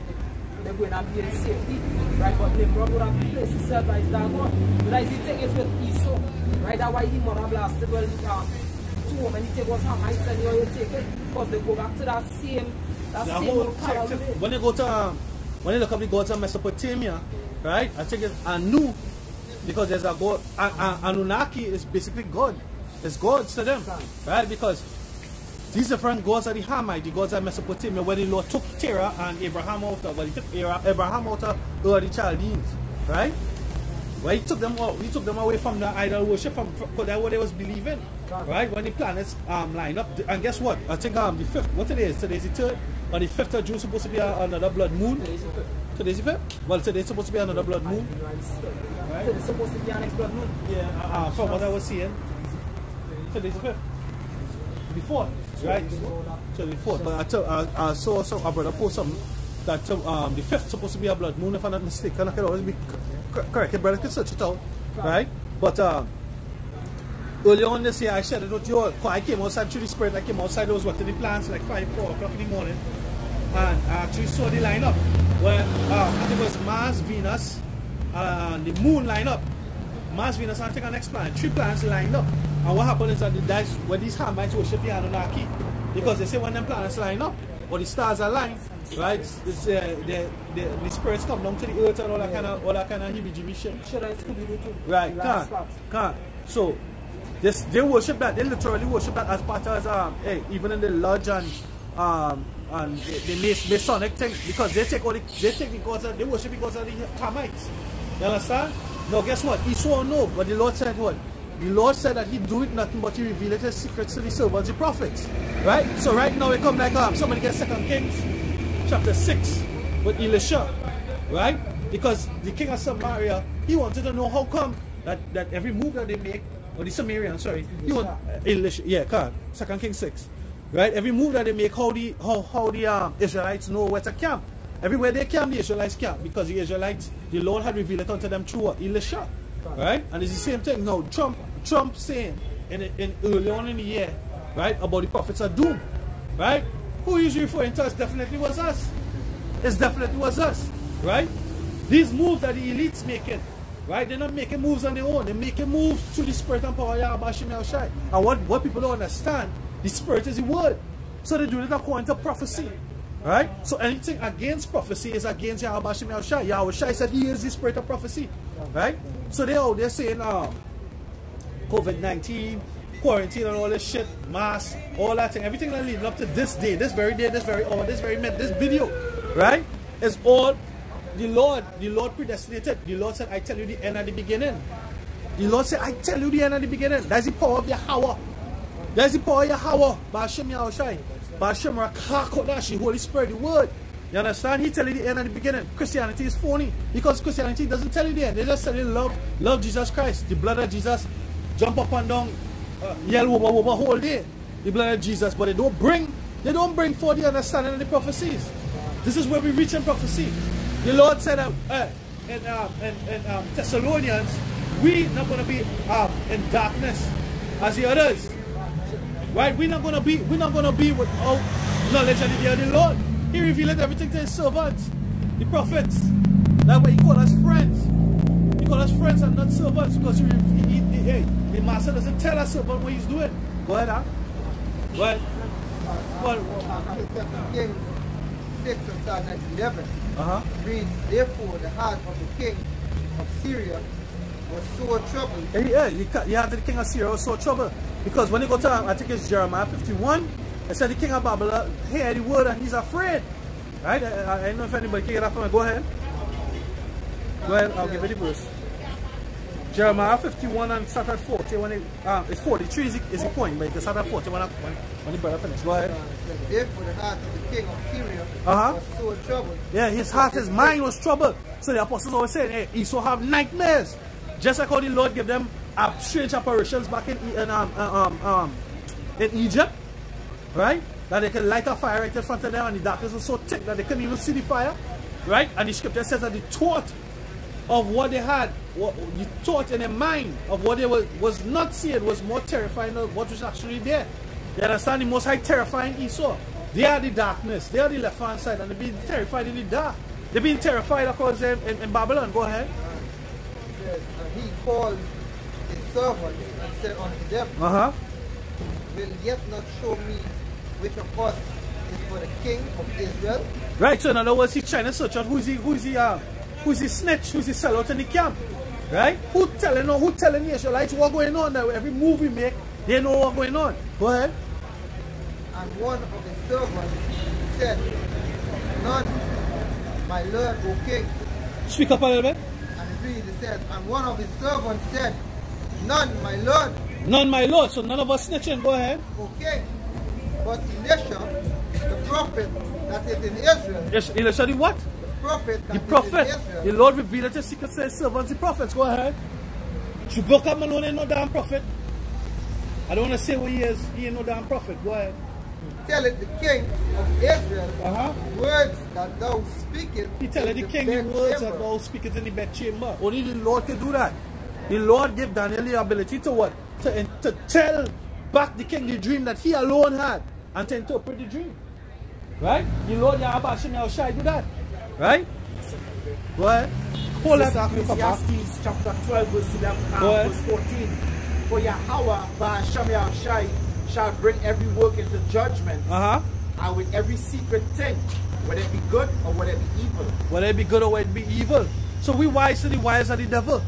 Speaker 1: they're going to be in safety, right? But Nimrod would have placed himself as that God. But that's the thing is with Esau, right? That's why he would have blasted well, two women, he take was Hamites and you take it, because they go back to that same old parallel.
Speaker 3: When they look up the gods of Mesopotamia, right? I think it's Anu, because there's a god, Anunnaki is basically God. It's gods to them, right? Because these different gods are the Hamite, the gods of Mesopotamia, where the Lord took Terah and Abraham out of, well, he took Abraham out of the Chaldeans, right? Well, he took them away from the idol worship, because that's what they was believing, right? When the planets line up, and guess what? I think the 5th, what today is? Today's the 3rd, or the 5th of June supposed to be another blood moon. Today's the 5th? Well, today's supposed to be another blood moon. Right?
Speaker 1: Today's supposed to be an next blood moon.
Speaker 3: Yeah, from what I was seeing. Today's the 5th. The 4th, right? So the 4th, but I saw a brother post something that the 5th supposed to be a blood moon, if I'm not mistaken. I can always be correct, brother can search it out, right? But earlier on this year, I shared it with you all. I came outside through the spirit. I came outside, I was watching the plants like 4 o'clock in the morning, and I actually saw the lineup where I think it was Mars, Venus, and the moon line up. Mars, Venus, and I think our next planet, 3 planets lined up. And what happened is that that's when these Hamites worship the Anunnaki, because they say when them planets line up, or the stars align, right? It's, the spirits come down to the earth and all that kind of heebie-jeebie shit. Right? Can't. So they worship that. They literally worship that as part of even in the lodge and the Masonic thing, because they take the gods, they worship the gods of the Hamites. You understand? Now guess what? Esau know, but the Lord said what? The Lord said that he do it nothing but he revealed his secrets to the servants, the prophets. Right? So right now we come like somebody gets 2 Kings chapter 6 with Elisha. Right? Because the king of Samaria, he wanted to know how come that every move that they make, or the Sumerian, sorry, he want Elisha, 2 Kings 6. Right? Every move that they make, how the Israelites know where to camp. Everywhere they camp, the Israelites camp, because the Israelites, the Lord had revealed it unto them through Elisha. Right? And it's the same thing now. Trump saying in early on in the year, right, about the prophets of doom. Right? Who he's referring to us definitely was us. It definitely was us. Right? These moves that the elites making, right? They're not making moves on their own. They're making moves through the spirit and power of Yahweh Shai. And what people don't understand, the spirit is the word. So they do it according to prophecy. Right? So anything against prophecy is against Yahweh Shem Yahushai. Yahushai said he is the spirit of prophecy. Right? So they're saying COVID-19, quarantine and all this shit, mask, all that thing, everything that leading up to this day, this very day, this very hour, this very minute, this video, right? Is all the Lord predestinated. The Lord said, I tell you the end and the beginning. The Lord said, I tell you the end and the beginning. That's the power of Yahweh. That's the power of Yahweh. Ba'ashem Yahushai. Ba'ashem Rakakodashi, Holy Spirit, the word. You understand? He tell you the end and the beginning. Christianity is phony because Christianity doesn't tell you the end. They just tell you love Jesus Christ. The blood of Jesus, jump up and down, yell over whole day. The blood of Jesus, but they don't bring forth the understanding of the prophecies. This is where we reach in prophecy. The Lord said in Thessalonians, we not going to be in darkness as the others. Right? We're not going to be without knowledge of the day of the Lord. He revealed everything to his servants, the prophets. That's why he called us friends. He called us friends and not servants because the master doesn't tell us servant what he's doing. Go ahead, huh? Go ahead.
Speaker 4: King 6 and 11 reads, therefore the heart of the king of Syria was sore troubled.
Speaker 3: Yeah, the king of Syria was sore troubled. Because when you go to, I think it's Jeremiah 51, it said the king of Babylon hear the word and he's afraid. Right? I don't know if anybody can get that from me. Go ahead. Go ahead, I'll give you the verse. Jeremiah 51 and start at 40. When it's 43 is the point, but it start at 40 when the brother finished. Go ahead.
Speaker 4: Therefore the heart of the king of Syria was sore troubled.
Speaker 3: Yeah, his mind was troubled. So the apostles always saying, hey, Esau have nightmares. Just like how the Lord gave them strange apparitions back in Egypt, right? That they can light a fire right in front of them and the darkness was so thick that they couldn't even see the fire, right? And the scripture says that the thought of what they had, the thought in their mind of what they was not seeing was more terrifying than what was actually there. You understand? The Most High terrifying Esau. They are the darkness. They are the left hand side and they're being terrified in the dark. They're being terrified because they're in Babylon. Go ahead.
Speaker 4: And he called his servants and said unto them, will yet not show me which of us is for the king of Israel?
Speaker 3: Right, so in other words, he's trying to search out who's the snitch, who's the sellout in the camp. Right? Who telling the Israelites what's going on now? Every move we make, they know what's going on. Go ahead.
Speaker 4: And one of the servants said, none, my lord, O king.
Speaker 3: Speak up a little bit.
Speaker 4: It says, and one of his servants said, none, my lord.
Speaker 3: None, my lord. So none of us snitching. Go ahead.
Speaker 4: Okay. But Elisha, the prophet that is in Israel.
Speaker 3: Yes, Elisha the what?
Speaker 4: The prophet that
Speaker 3: the prophet.
Speaker 4: is in Israel.
Speaker 3: The Lord revealed it to secret servants, the prophets. Go ahead. Shuboka Malone ain't no damn prophet. I don't want to say what he is. He ain't no damn prophet. Go ahead.
Speaker 4: Telleth the king of Israel words that thou speakest.
Speaker 3: He telleth the king the words that thou speakest in the bedchamber. Only the Lord can do that. The Lord gave Daniel the ability to what? To tell back the king the dream that he alone had and to interpret the dream. Right? The Lord Yahweh Shem Yahushai do that. Right? Go ahead. Hold that.
Speaker 2: Ecclesiastes chapter 12 verse 14. For Yahweh Ba'ashem Yahushai shall bring every work into judgment, and with every secret thing, whether it be good or whether it be evil.
Speaker 3: Whether it be good or whether it be evil. So we wise to the wires of the devil.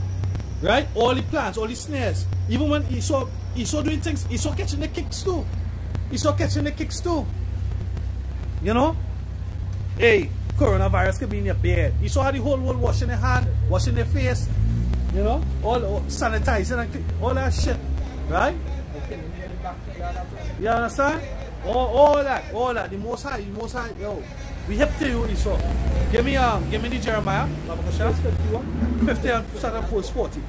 Speaker 3: Right? All the plans, all the snares. Even when Esau doing things, Esau catching the kicks too. Esau catching the kicks too. You know? Hey, coronavirus could be in your bed. Esau had the whole world washing their hand, washing their face. You know? All sanitizing and all that shit. Right? You understand? All that. The Most High, yo. We help to you, Esau. Give me the Jeremiah.
Speaker 1: Verse 51.
Speaker 3: 50 and start at verse 40.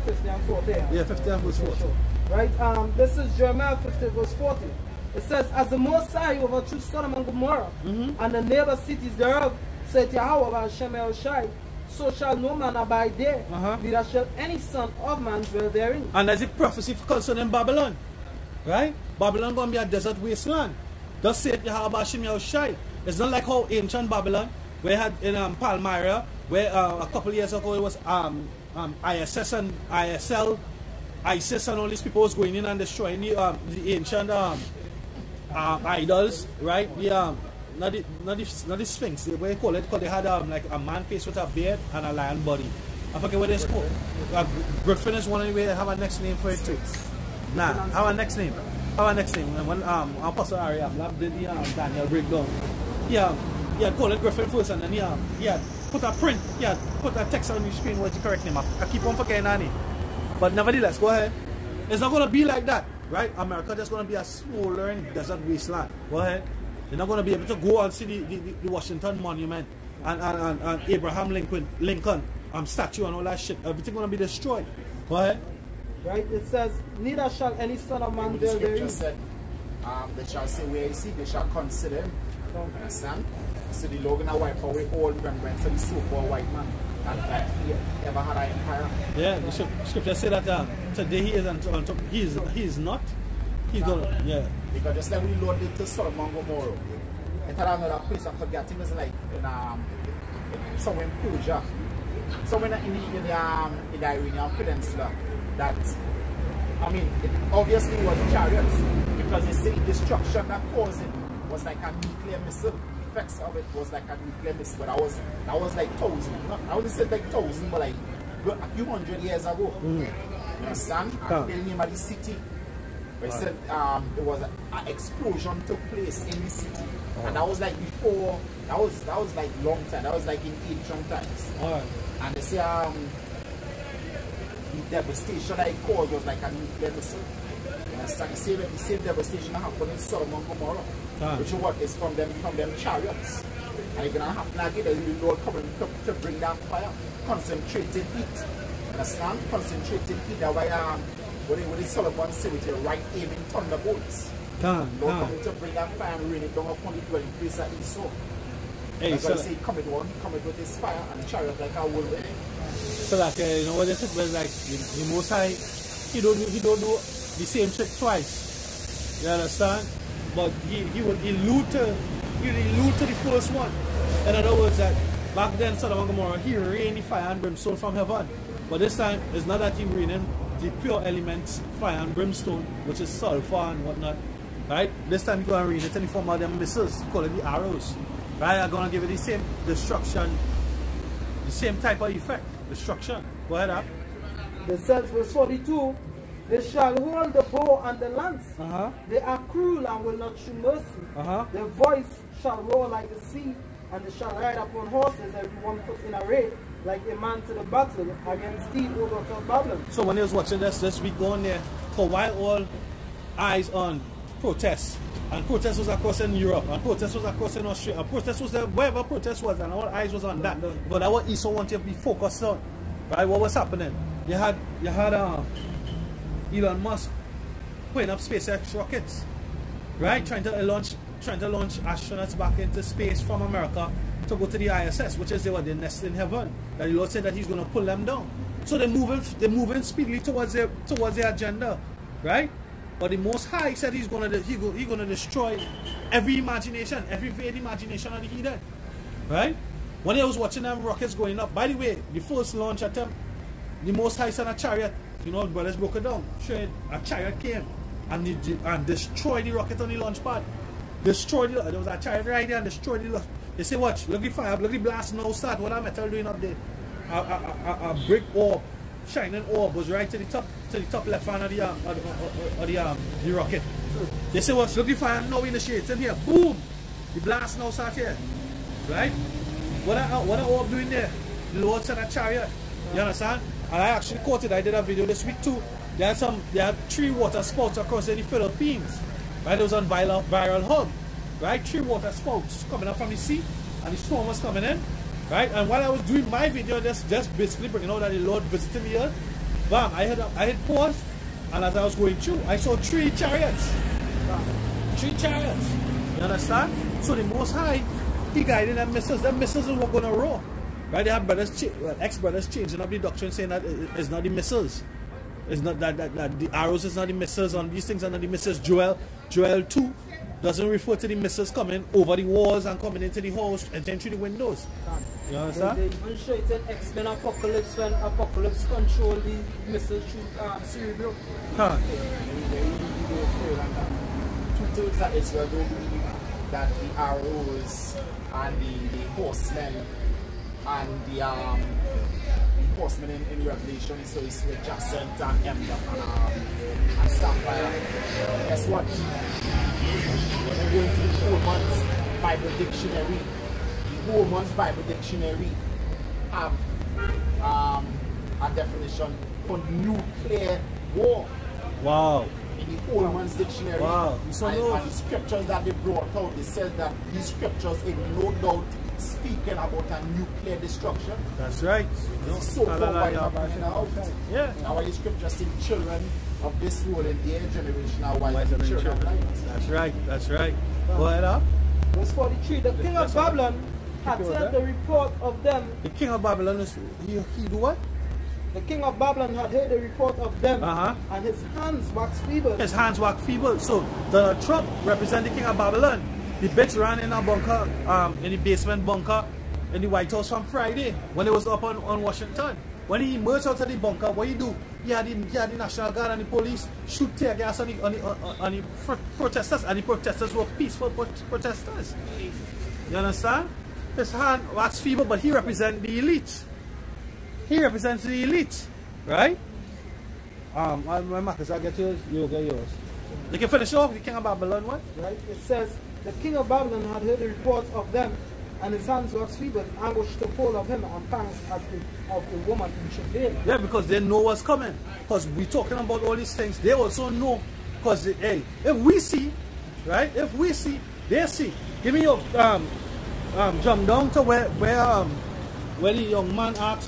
Speaker 1: 50 and 40.
Speaker 3: Yeah, 50 and verse 40.
Speaker 1: Right, this is Jeremiah 50 verse 40. It says, as the Most High overthrew Sodom and Gomorrah, and the neighbor cities thereof, said Yahweh Hashem Yahushai, so shall no man abide there, neither shall any son of man dwell therein.
Speaker 3: And there's a prophecy concerning Babylon. Right? Babylon going to be a desert wasteland. Thus said Yahweh Hashem Yahushai. It's not like how ancient Babylon, where had in Palmyra, where a couple of years ago it was ISS and ISL, ISIS and all these people was going in and destroying the ancient idols, right? Not the Sphinx. What they call it? They had like a man face with a beard and a lion body. I forget what it's called. Griffin is one of the way. I have a next name for it too. Nah, I have a next name. And when Apostle Ari did the Daniel breakdown, yeah, call it Griffin first, and then yeah, put a print, put a text on your screen. What's the correct name? I keep on forgetting that name. But nevertheless, go ahead. It's not gonna be like that, right? America just gonna be a smoldering desert wasteland. Go ahead. You're not gonna be able to go and see the Washington Monument and Abraham Lincoln statue and all that shit. Everything gonna be destroyed. Go ahead.
Speaker 1: Right? It says, neither shall any son of man dwell therein.
Speaker 2: They shall say where you see, they shall consider him. Understand? So the Lord gonna wipe away all remembrance of the so-called white man that he ever had an empire.
Speaker 3: Yeah, the scripture say that today he is on top. He is not. He's gonna, yeah.
Speaker 2: Because just like when the Lord did to Sodom and Gomorrah, I thought another place I'm forgetting is like in somewhere in Persia, somewhere in the Iranian Peninsula. That, I mean, it obviously was chariots, because they say destruction that caused it was like a nuclear missile. The effects of it was like a nuclear missile, but that was like 1,000. I wouldn't say like 1,000, but like a few hundred years ago. You understand? And the name of the city, where it said there was an explosion took place in the city, and that was like before. That was like long time. That was like in ancient times. And they say the devastation that it caused was like a nuclear missile. You understand? The same devastation that happened in Sodom and Gomorrah, which is what is from them chariots. And it's gonna happen again. The Lord coming to bring that fire, concentrated heat. You understand? Concentrated heat. That why what the Solomon say with your right aiming thunderbolts. Lord coming to bring that fire and rain it down upon the dwelling place that he saw. That's why he say coming with his fire and the chariot like a whirlwind.
Speaker 3: So like you know what they said was like the Most High, he don't do the same trick twice. You understand? But he allude to the first one. In other words, that back then Sodom and Gomorrah, he rained the fire and brimstone from heaven. But this time it's not that he raining the pure elements, fire and brimstone, which is sulfur and whatnot. Right? This time he's gonna rain it in the form of them missiles, call it the arrows. Right? I'm gonna give it the same destruction, the same type of effect. Destruction. Go ahead up.
Speaker 1: It says verse 42, they shall hold the bow and the lance. They are cruel and will not shew mercy. Their voice shall roar like the sea, and they shall ride upon horses, everyone put in array, like a man to the battle against thee, O daughter of Babylon.
Speaker 3: So when he was watching this week going there, for a while all eyes on protests. And protest was across in Europe, and protest was across in Australia, and protest was there, wherever protest was, and all eyes was on that. But that what Esau wanted to be focused on, right? What was happening? You had Elon Musk putting up SpaceX rockets, right? Trying to launch astronauts back into space from America to go to the ISS, which is their nest in heaven. That the Lord said that He's going to pull them down. So they're moving speedily towards their agenda, right? But the Most High said He's gonna destroy every imagination, every vain imagination of the heathen. Right? When I was watching them rockets going up, by the way, the first launch attempt, the Most High sent a chariot, you know, brothers broke it down. A chariot came and destroyed the rocket on the launch pad. There was a chariot right there and destroyed the launch. They say, watch, look at the fire, look at the blast now start. What that metal doing up there? A brick orb, shining orb was right to the top left hand of the rocket. They say, watch, look at the fire now in the shade. It's in here. Boom! The blast now start here. Right? What an orb doing there? The Lord sent a chariot. You understand? And I actually caught it. I did a video this week too. They had 3 water spouts across in the Philippines. Right? It was on viral hub. Right? 3 water spouts coming up from the sea, and the storm was coming in. Right? And while I was doing my video, just basically bringing out that the Lord visited me here, bam, I hit pause, and as I was going through, I saw 3 chariots. Bam, 3 chariots. You understand? So the Most High, He guided them missiles. Them missiles were going to roar. Right? They had ex-brothers changing up the doctrine, saying that it's not the missiles. It's not that the arrows is not the missiles, and these things are not the missiles. Joel 2 doesn't refer to the missiles coming over the walls and coming into the house and then through the windows. You understand?
Speaker 1: They even show it in X-Men Apocalypse when Apocalypse control the missiles through Cerebro.
Speaker 2: Two-thirds of Israel don't believe that the arrows and the horsemen and the horsemen in Revelation is with Jacinth and Ember and Sapphire. Guess what? When we go into the Holman's Bible Dictionary, the Holman's Bible Dictionary have a definition for nuclear war.
Speaker 3: Wow.
Speaker 2: In the Holman's Dictionary,
Speaker 3: wow. So
Speaker 2: and the scriptures that they brought out, they said that these scriptures in no doubt speaking about a nuclear destruction.
Speaker 3: That's right.
Speaker 2: It's so called now.
Speaker 3: Yeah.
Speaker 2: Now the scriptures say children of this world and their generation are wise and children of light.
Speaker 3: That's right. That's right. Go ahead up.
Speaker 1: Verse 43. The king of Babylon had heard the report of them.
Speaker 3: The king of Babylon is he do what?
Speaker 1: The king of Babylon had heard the report of them, and his hands waxed feeble.
Speaker 3: His hands waxed feeble. So the Trump represent the king of Babylon. The bitch ran in a bunker, in the basement bunker in the White House on Friday when it was up on Washington. When he emerged out of the bunker, what he do? He had the National Guard and the police shoot tear gas on the protesters, and the protesters were peaceful protesters. You understand? His hand waxed feeble, but he represents the elite. He represents the elite, right? My markers, I'll get yours, you'll get yours. You can finish off the king of Babylon, what?
Speaker 1: Right? It says, the king of Babylon had heard the reports of them, and his hands waxed feeble, anguish took hold of him, and pangs as of a woman in travail.
Speaker 3: Yeah, because they know what's coming. Because we're talking about all these things, they also know. Because, hey, if we see, right? If we see, they see. Give me your, jump down to where the young man asks,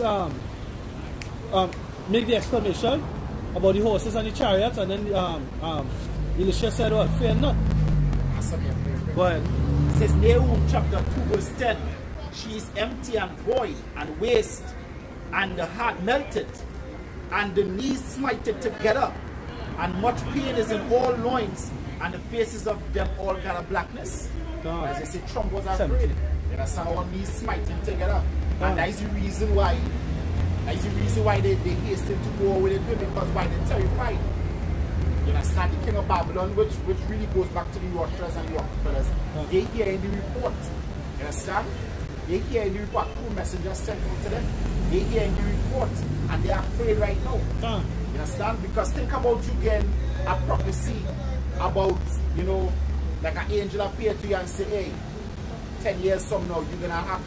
Speaker 3: make the exclamation about the horses and the chariots, and then Elisha said, "What? Fear not." Go ahead.
Speaker 2: It says Nahum chapter 2 verse 10. She is empty and void and waste, and the heart melted, and the knees smited together, and much pain is in all loins, and the faces of them all got a blackness. As I say, Trump was afraid. You understand, all knees smiting together. And that is the reason why they hasten to war with it, because why they're terrified. You understand, the king of Babylon, which really goes back to the Russians and the Rockefellers, they hear in the report. You understand? They hear in the report, two messengers sent out to them. They hear in the report, and they are afraid right now. You understand? Because think about you getting a prophecy about, you know, like an angel appear to you and say, hey, 10 years from now, you're gonna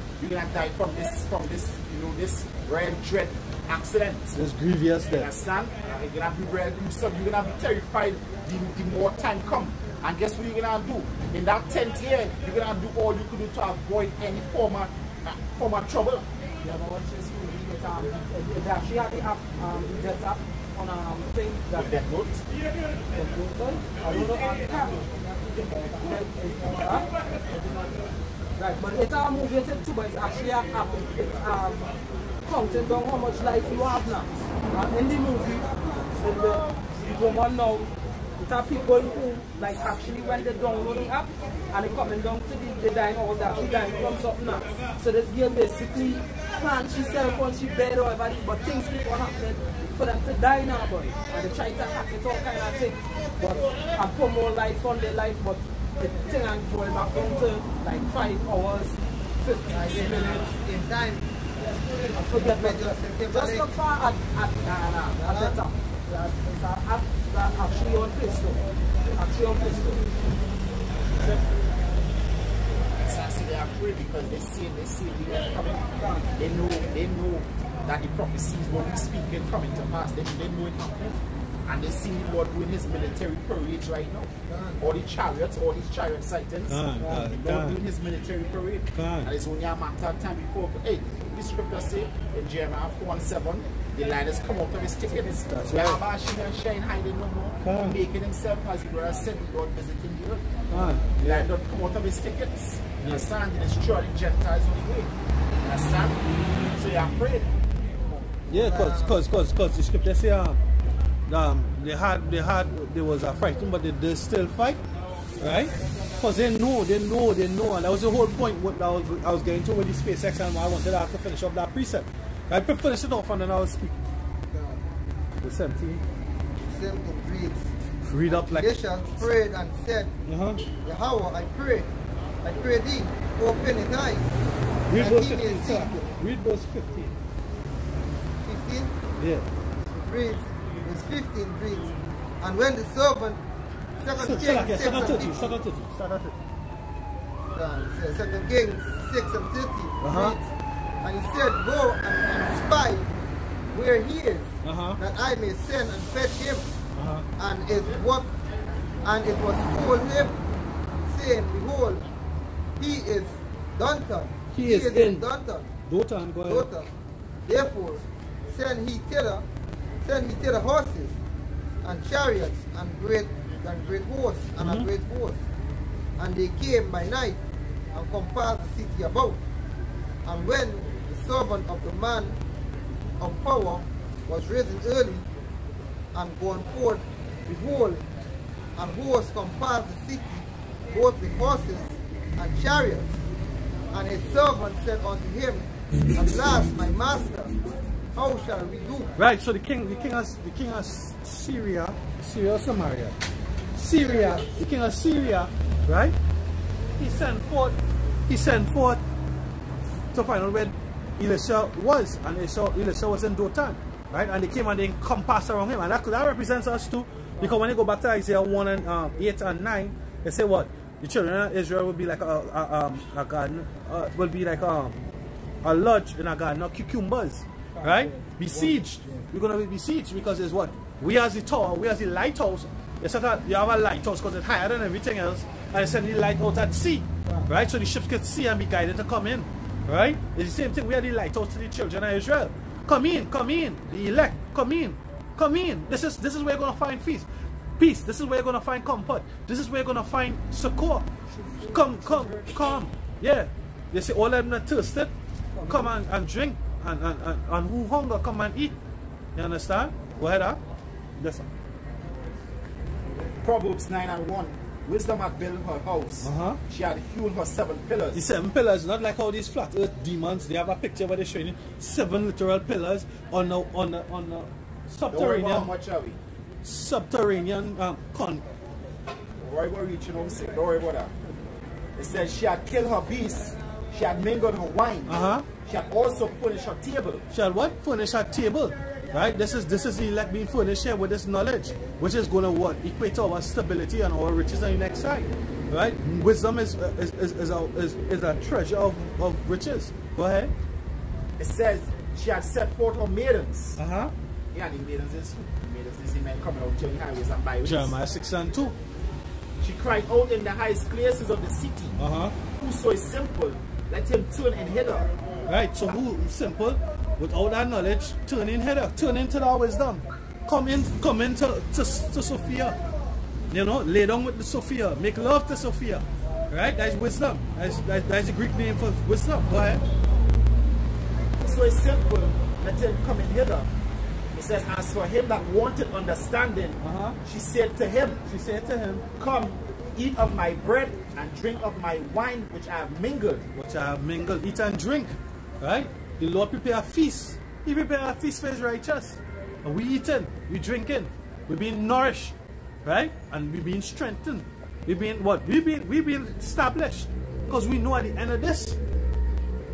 Speaker 2: die from this, you know, this rare dread accident.
Speaker 3: It's grievous death.
Speaker 2: You understand? You're gonna be real gruesome. You're gonna be terrified the more time come. And guess what you're gonna do? In that 10th year, you're gonna do all you could do to avoid any form of trouble.
Speaker 1: You ever watch this movie? It actually had the app, Death app on a thing.
Speaker 2: With Death Note?
Speaker 1: I don't know. Right, but it's a movie too, but it's actually an app. Counting down how much life you have now. In the movie, the woman now, it are people who, like, actually when they download the app and they coming down to the dying hours, they're actually dying from something now. So this girl basically planned herself on she bed or whatever, but things keep on happening for them to die now, boy. And they try to hack it all kind of thing. But and put more life on their life, but the thing I'm going back down to like 5 hours, 50 minutes
Speaker 4: in time.
Speaker 1: I forget me. Just look for at that top. That's actually on Crystal. Actually on Crystal.
Speaker 2: Exactly, they are afraid because they see the end coming. They know that the prophecies what we speak is coming to pass. They know it happening. And they see the Lord doing his military parades right now. All the chariots, all these chariot sightings. The Lord doing his military parade. And it's only a matter of time before. Hey, the scripture say in Jeremiah 4:7, the lion has come out of his tickets.
Speaker 3: That's right.
Speaker 2: Shine hiding no more. Making himself, as the brother said, the Lord visiting the earth. The lion don't come out of his tickets. You understand? He destroy the Gentiles on the way. You understand? So you're afraid.
Speaker 3: Yeah, because the scripture say there was a fighting, but they still fight, right? Because they know, and that was the whole point. What I was getting to with the SpaceX, and I wanted to finish up that precept. I finish it off, and then I was speaking. The 17.
Speaker 4: Same to breathe.
Speaker 3: Read up like...
Speaker 4: Elisha prayed and said, Yahweh, I pray thee, open his eyes.
Speaker 3: Read
Speaker 4: that
Speaker 3: verse
Speaker 4: he may
Speaker 3: 15,
Speaker 4: see.
Speaker 3: sir. Read verse 15.
Speaker 4: 15?
Speaker 3: Yeah.
Speaker 4: It reads, verse 15 reads, and when the servant, 2 Kings 6 and 30. 2 Kings 6 and 30 reads, and he said, go and spy where he is, that I may send and fetch him. And it was told him, saying, behold, he is Dunton.
Speaker 3: He is in
Speaker 4: Dunton.
Speaker 3: Dotan, go ahead.
Speaker 4: Dotan. Therefore, send he thither horses and chariots and great hosts and a great host. And they came by night and compassed the city about. And when the servant of the man of power was risen early and gone forth, behold, and hosts compassed the city, both with horses and chariots. And his servant said unto him, at last, my master, how shall we do?
Speaker 3: Right, so the king has Syria or Samaria. Syria, the king of Syria, right? He sent forth to find out where Elisha was, and Elisha was in Dotan, right? And they came and they encompassed around him, and that represents us too, because when you go back to Isaiah 1 and 8 and 9, they say what? The children of Israel will be like a garden, will be like a lodge in a garden of cucumbers, right? Besieged. We're gonna be besieged because it's what? We as the tower, we as the lighthouse. You have a lighthouse because it's higher than everything else, and it's send the light out at sea, right? So the ships can see and be guided to come in, right? It's the same thing. We are the lighthouse to the children of Israel. Come in, the elect, come in. This is where you're gonna find peace. This is where you're gonna find comfort. This is where you're gonna find succor. Come. Yeah. They say all them not thirsted, come and drink, and who hunger, come and eat. You understand? Go ahead, huh? Yes, sir.
Speaker 2: Proverbs 9 and 1. Wisdom had built her house. She had hewed her 7 pillars.
Speaker 3: The 7 pillars, not like how these flat earth demons, they have a picture where they're showing you 7 literal pillars on the subterranean.
Speaker 2: How much are we?
Speaker 3: Subterranean
Speaker 2: Don't worry about reaching home sick. Don't worry about that. It says she had killed her beasts. She had mingled her wine. She had also furnished her table.
Speaker 3: She had what? Furnish her table. Right? This is the elect being furnished here with this knowledge, which is going to what? Equate to our stability and our riches on the next side. Right? Wisdom is a treasure of riches. Go ahead.
Speaker 2: It says she had set forth her maidens. Yeah, the maidens is who? The maidens is the men coming out to the highways and byways.
Speaker 3: Jeremiah 6 and 2.
Speaker 2: She cried out in the highest places of the city. Whoso is simple, let him turn in hither.
Speaker 3: Right, so who is simple, without that knowledge, turn in hither, turn into our wisdom. Come in to Sophia. You know, lay down with the Sophia. Make love to Sophia. Right? That's wisdom. That's the Greek name for wisdom. Go ahead.
Speaker 2: So it's simple, let him come in hither. It says, as for him that wanted understanding, she said to him, come, eat of my bread and drink of my wine which I have mingled.
Speaker 3: Eat and drink. Right? The Lord prepare a feast. He prepare a feast for his righteous. And we eating, we drinking, we being nourished, right? And we being strengthened. We being what? We being established. Because we know at the end of this,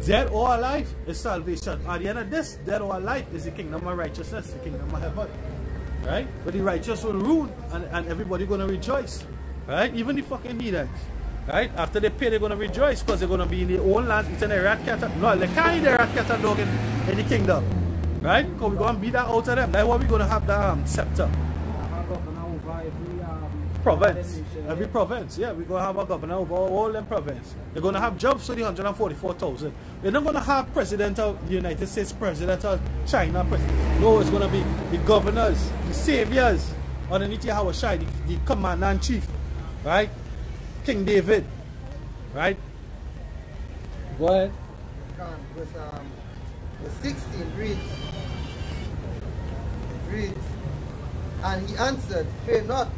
Speaker 3: dead or alive is salvation. At the end of this, dead or alive is the kingdom of righteousness, the kingdom of heaven. Right? But the righteous will rule and everybody gonna rejoice. Right? Even the fucking heathens. Right? After they pay, they're gonna rejoice because they're gonna be in their own lands eating a rat cat. No, they can't eat a rat cat dog in the kingdom. Right? Because we're gonna beat that out of them. That's why we're gonna have the scepter. Province. Every province. Yeah, we're gonna have a governor over all them provinces. They're gonna have jobs for the 144,000. They're not gonna have president of the United States, president of China, president. No, it's gonna be the governors, the saviors, underneath Yahweh Shai, the commander in chief. Right? King David, right? Go ahead.
Speaker 4: Verse 16 reads, and he answered, fear not,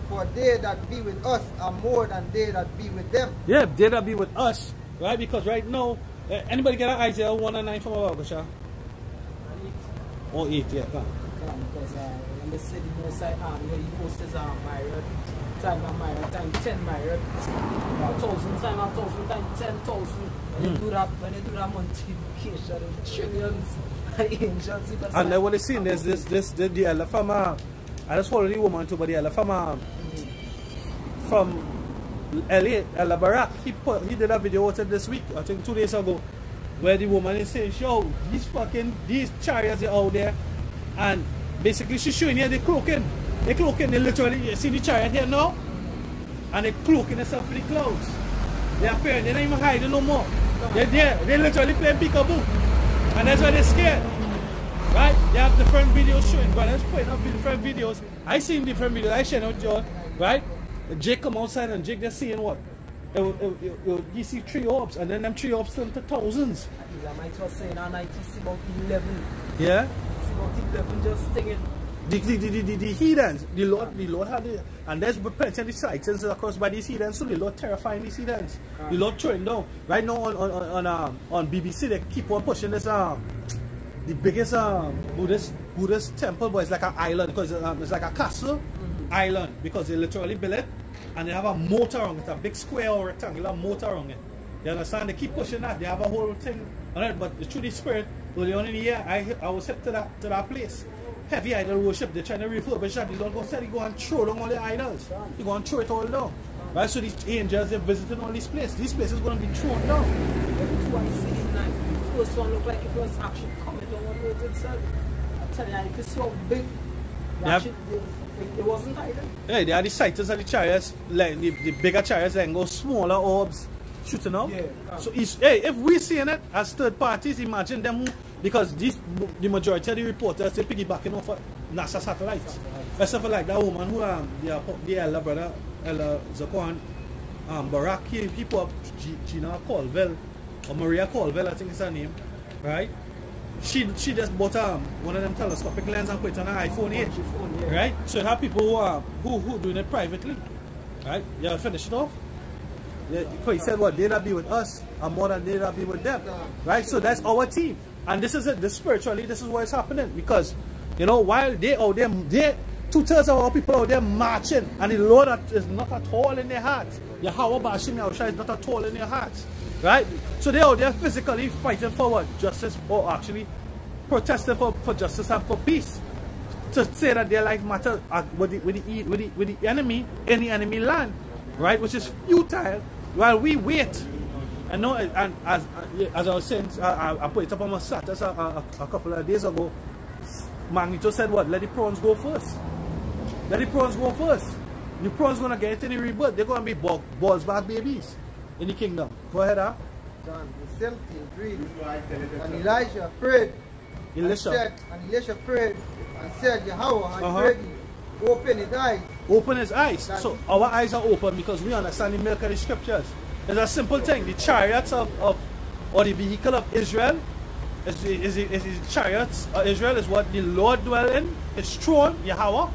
Speaker 4: for they that be with us are more than they that be with them.
Speaker 3: Yeah, they that be with us, right? Because right now, anybody get an Isaiah 1 and 9 from our Bible, Sha? Or 8, yeah, come on.
Speaker 1: Because when they say the most I where the most is myriad, time 10 myriad, 1,000 time 1,000 time 10,000. When you do that multiplication, trillions angels.
Speaker 3: And then what they seen is the elder from I just follow the woman too, but the elder from LA, Ella Barak, he did a video this week, I think 2 days ago, where the woman is saying, yo, these chariots are out there, and basically she's showing you they're cloaking, they literally, you see the chariot here now, and they're cloaking themselves for the clouds. They're appearing, they're not even hiding no more. They're there, they're literally playing peekaboo, and that's why they're scared. Right? They have different videos showing, brothers putting up different videos. I seen different videos, I share with you, right? Jake come outside and Jake just seeing what? You see 3 orbs, and then them 3 orbs turn to thousands.
Speaker 1: I might was saying I see about 11.
Speaker 3: Yeah?
Speaker 1: See about 11 just stinging.
Speaker 3: The heathens, the Lord had it, and there's plenty of the sightings across by these heathens, so the Lord terrifying these heathens. The Lord throwing down. Right now on BBC they keep on pushing this the biggest Buddhist temple, but it's like an island, because it's like a castle island, because they literally build it and they have a moat around it, a big square or rectangular moat around it. You understand? They keep pushing that. They have a whole thing on it, but through the spirit, early on in the year, I was hip to that place. Heavy idol worship. They're trying to refurbish that. The Lord go and throw down all the idols. They go and throw it all down. Right? So these angels, they're visiting all these places. These places are going to be thrown down.
Speaker 1: The first one looked like it was actually coming down on the road itself. I tell you, if it's so big, it wasn't hiding.
Speaker 3: Yeah, they are the sightings of the chariots, like the bigger chariots, then go smaller orbs shooting up. Yeah. So if we're seeing it as third parties, imagine them who, because the majority of the reporters, they're piggybacking off of NASA satellites. Except for like that woman who the elder brother, Elder Zakwan, Barak, he put up Gina Colville, or Maria Colville, I think is her name, right? She just bought one of them telescopic lenses and put it on her iPhone 8, right? So you have people who doing it privately, right? You finish it off. He said what? They'll be with us, and more than they'll be with them, right? So that's our team, and this is it. This spiritually, this is what is happening, because you know while they out there, 2/3 of our people out there marching, and the Lord is not at all in their hearts. Yahweh Bashim Yahushua is not at all in their hearts. Right? So they are there physically fighting for what? Justice, or actually protesting for justice and for peace. To say that their life matters with the enemy in the enemy land. Right? Which is futile while we wait. I know, and as I was saying, I put it up on my status a couple of days ago. Magneto said what? Let the prawns go first. Let the prawns go first. The prawns going to get any rebirth. They're going to be balls back babies in the kingdom. Go ahead, huh?
Speaker 4: John, the 17th reading. And Elijah prayed. Elisha prayed and said, Yahweh, I pray thee, open his eyes.
Speaker 3: Open his eyes. So our eyes are open because we understand the milk of the scriptures. It's a simple thing. The chariots or the vehicle of Israel is the chariots of Israel is what the Lord dwells in. His throne, Yahweh,